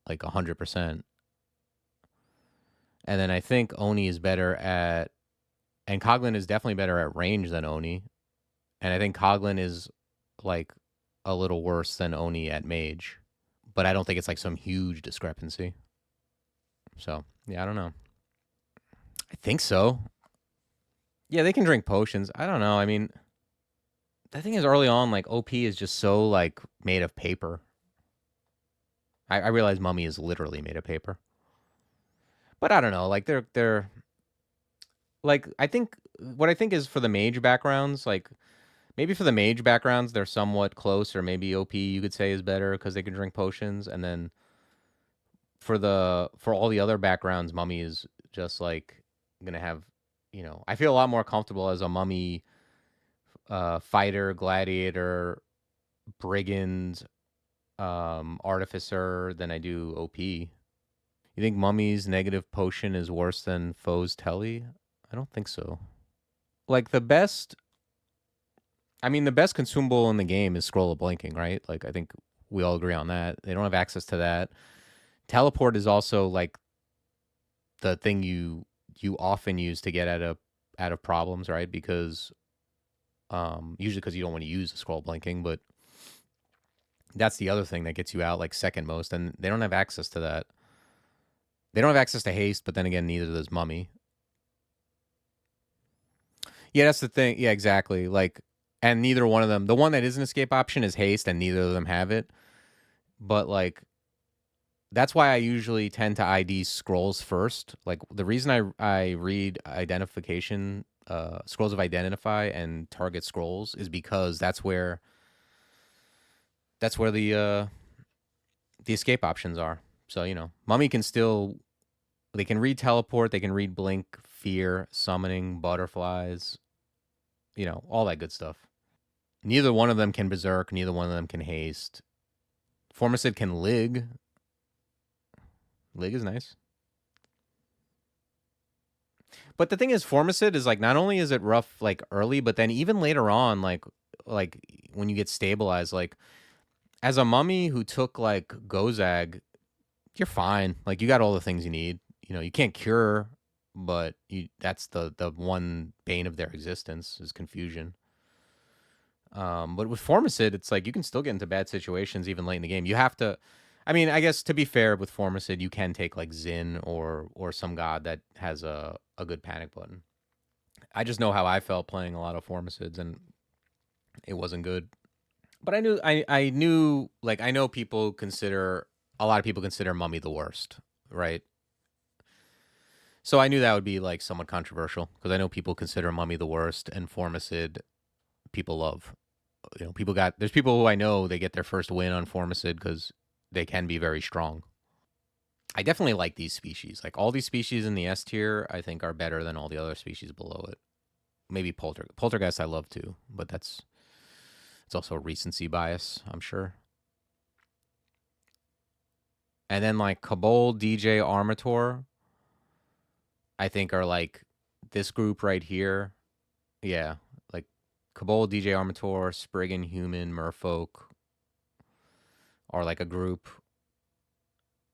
like 100%. And then I think Oni is better at, and Coglin is definitely better at range than Oni. And I think Coglin is like a little worse than Oni at mage, but I don't think it's like some huge discrepancy. So yeah, I don't know. I think so. Yeah, they can drink potions. I don't know. I mean, the thing is, early on, like OP is just so like made of paper. I realize Mummy is literally made of paper. But I don't know, like they're like I think what I think is for the mage backgrounds, like maybe for the mage backgrounds they're somewhat close, or maybe OP you could say is better because they can drink potions, and then for all the other backgrounds, Mummy is just like gonna have, I feel a lot more comfortable as a Mummy fighter, gladiator, brigand, artificer than I do OP. You think Mummy's negative potion is worse than Foe's Telly? I don't think so. Like the best consumable in the game is Scroll of Blinking, right? Like I think we all agree on that. They don't have access to that. Teleport is also like the thing you often use to get out of problems, right? Because usually because you don't want to use the Scroll Blinking, but that's the other thing that gets you out like second most, and they don't have access to that. They don't have access to haste, but then again, neither does Mummy. Yeah, that's the thing. Yeah, exactly. Like, and neither one of them. The one that is an escape option is haste, and neither of them have it. But like, that's why I usually tend to ID scrolls first. Like the reason I read identification, scrolls of identify and target scrolls is because that's where the escape options are. So Mummy can still, they can read teleport, they can read blink, fear, summoning, butterflies, all that good stuff. Neither one of them can berserk. Neither one of them can haste. Formicid can lig. Lig is nice. But the thing is, Formicid is like not only is it rough like early, but then even later on, like when you get stabilized, like as a Mummy who took like Gozag, you're fine. Like you got all the things you need. You can't cure, but that's the one bane of their existence is confusion. But with Formicid, it's like you can still get into bad situations even late in the game. You have to, I mean, I guess to be fair with Formicid, you can take like Zin or some god that has a good panic button. I just know how I felt playing a lot of Formicids, and it wasn't good. But I knew like I know a lot of people consider Mummy the worst, right? So I knew that would be like somewhat controversial because I know people consider Mummy the worst, and Formicid people love. There's people who I know they get their first win on Formicid because they can be very strong. I definitely like these species. Like all these species in the S tier, I think are better than all the other species below it. Maybe Poltergeist I love too, but it's also a recency bias, I'm sure. And then like Kobold, DJ, Armataur, I think are like this group right here. Yeah, like Kobold, DJ, Armataur, Spriggan, Human, Merfolk are like a group.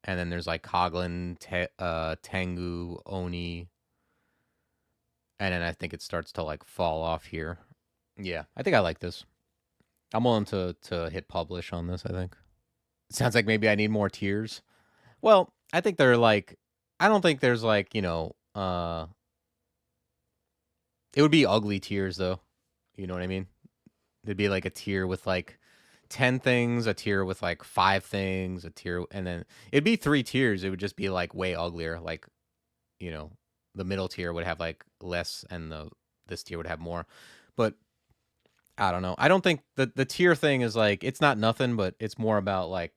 And then there's like Coglin, Tengu, Oni. And then I think it starts to like fall off here. Yeah, I think I like this. I'm willing to hit publish on this, I think. It sounds like maybe I need more tiers. Well, I think they're like, I don't think there's like, it would be ugly tiers though. You know what I mean? It'd be like a tier with like 10 things, a tier with like 5 things, a tier, and then it'd be 3 tiers. It would just be like way uglier. Like, the middle tier would have like less, and this tier would have more. But I don't know. I don't think the tier thing is like, it's not nothing, but it's more about like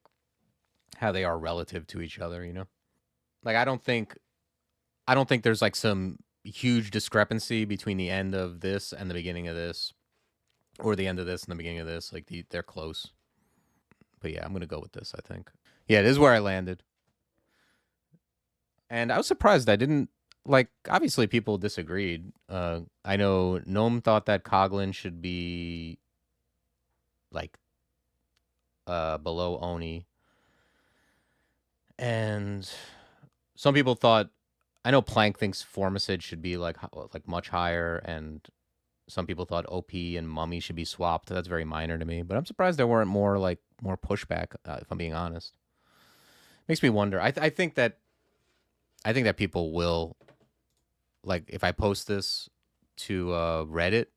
how they are relative to each other. Like I don't think there's like some huge discrepancy between the end of this and the beginning of this, or the end of this and the beginning of this. Like they're close. But yeah, I'm gonna go with this, I think. Yeah, it is where I landed. And I was surprised I didn't like, obviously people disagreed. I know Gnome thought that Coglin should be like below Oni. And some people thought, I know Plank thinks Formicid should be like much higher, and some people thought OP and Mummy should be swapped. That's very minor to me, but I'm surprised there weren't more pushback. If I'm being honest, makes me wonder. I think that people will, like, if I post this to Reddit,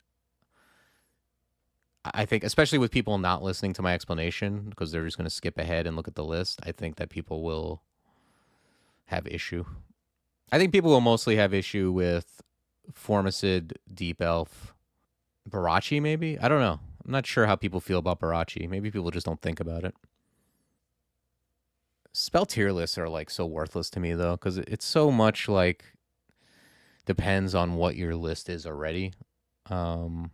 I think, especially with people not listening to my explanation because they're just going to skip ahead and look at the list, I think that people will have issue. I think people will mostly have issue with Formicid, Deep Elf, Barachi, maybe? I don't know. I'm not sure how people feel about Barachi. Maybe people just don't think about it. Spell tier lists are like so worthless to me though, because it's so much like depends on what your list is already. Um,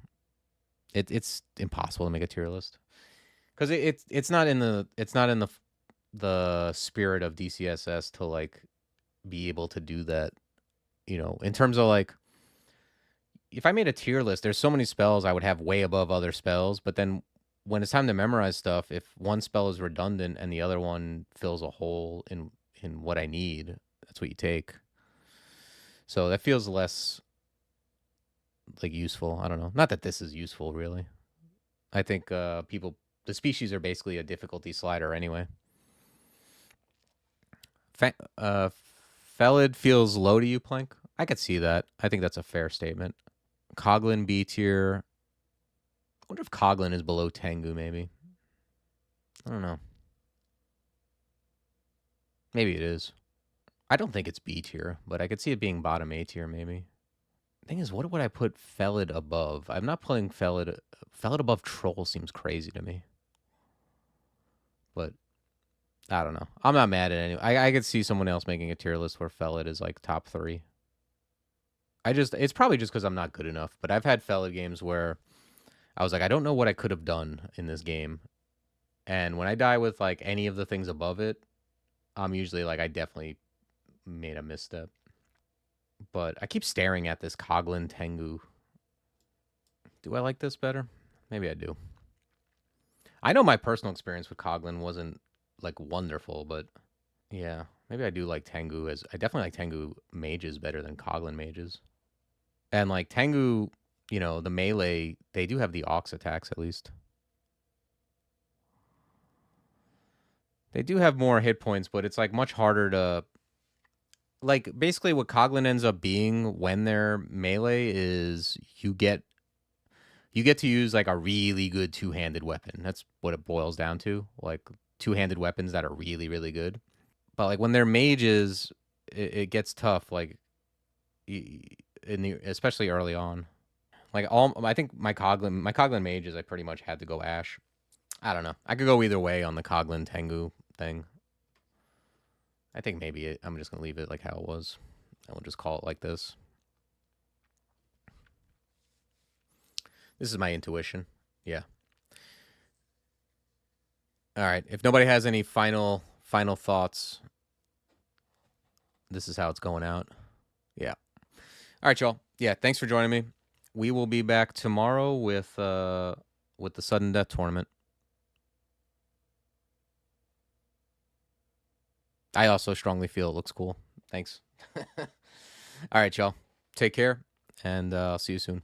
it's impossible to make a tier list because it's not in the spirit of DCSS to like be able to do that. You know, in terms of like, if I made a tier list, there's so many spells I would have way above other spells, but then when it's time to memorize stuff, if one spell is redundant and the other one fills a hole in what I need, that's what you take. So that feels less like useful. I don't know. Not that this is useful really. I think the species are basically a difficulty slider anyway. Felid feels low to you, Plank. I could see that. I think that's a fair statement. Coglin B tier. I wonder if Coglin is below Tengu, maybe. I don't know. Maybe it is. I don't think it's B tier, but I could see it being bottom A tier, maybe. Thing is, what would I put Felid above? I'm not putting Felid. Felid above Troll seems crazy to me. But I don't know. I'm not mad at any. I could see someone else making a tier list where Felid is like top 3. It's probably just because I'm not good enough. But I've had Felid games where I was like, I don't know what I could have done in this game. And when I die with like any of the things above it, I'm usually like, I definitely made a misstep. But I keep staring at this Coglin Tengu. Do I like this better? Maybe I do. I know my personal experience with Coglin wasn't like wonderful, but yeah, maybe I do like Tengu I definitely like Tengu mages better than Coglin mages. And like Tengu, you know, the melee, they do have the Aux attacks at least. They do have more hit points, but it's like much harder to like basically what Coglin ends up being when they're melee is you get to use like a really good two-handed weapon. That's what it boils down to. Like two-handed weapons that are really, really good. But like when they're mages, it gets tough. Like especially early on. Like I think my Coglin mages, I pretty much had to go Ash. I don't know. I could go either way on the Coglin Tengu thing. I think maybe I'm just gonna leave it like how it was. I will just call it like this. This is my intuition. Yeah. All right. If nobody has any final thoughts, this is how it's going out. Yeah. All right, y'all. Yeah. Thanks for joining me. We will be back tomorrow with the sudden death tournament. I also strongly feel it looks cool. Thanks. All right, y'all. Take care, and I'll see you soon.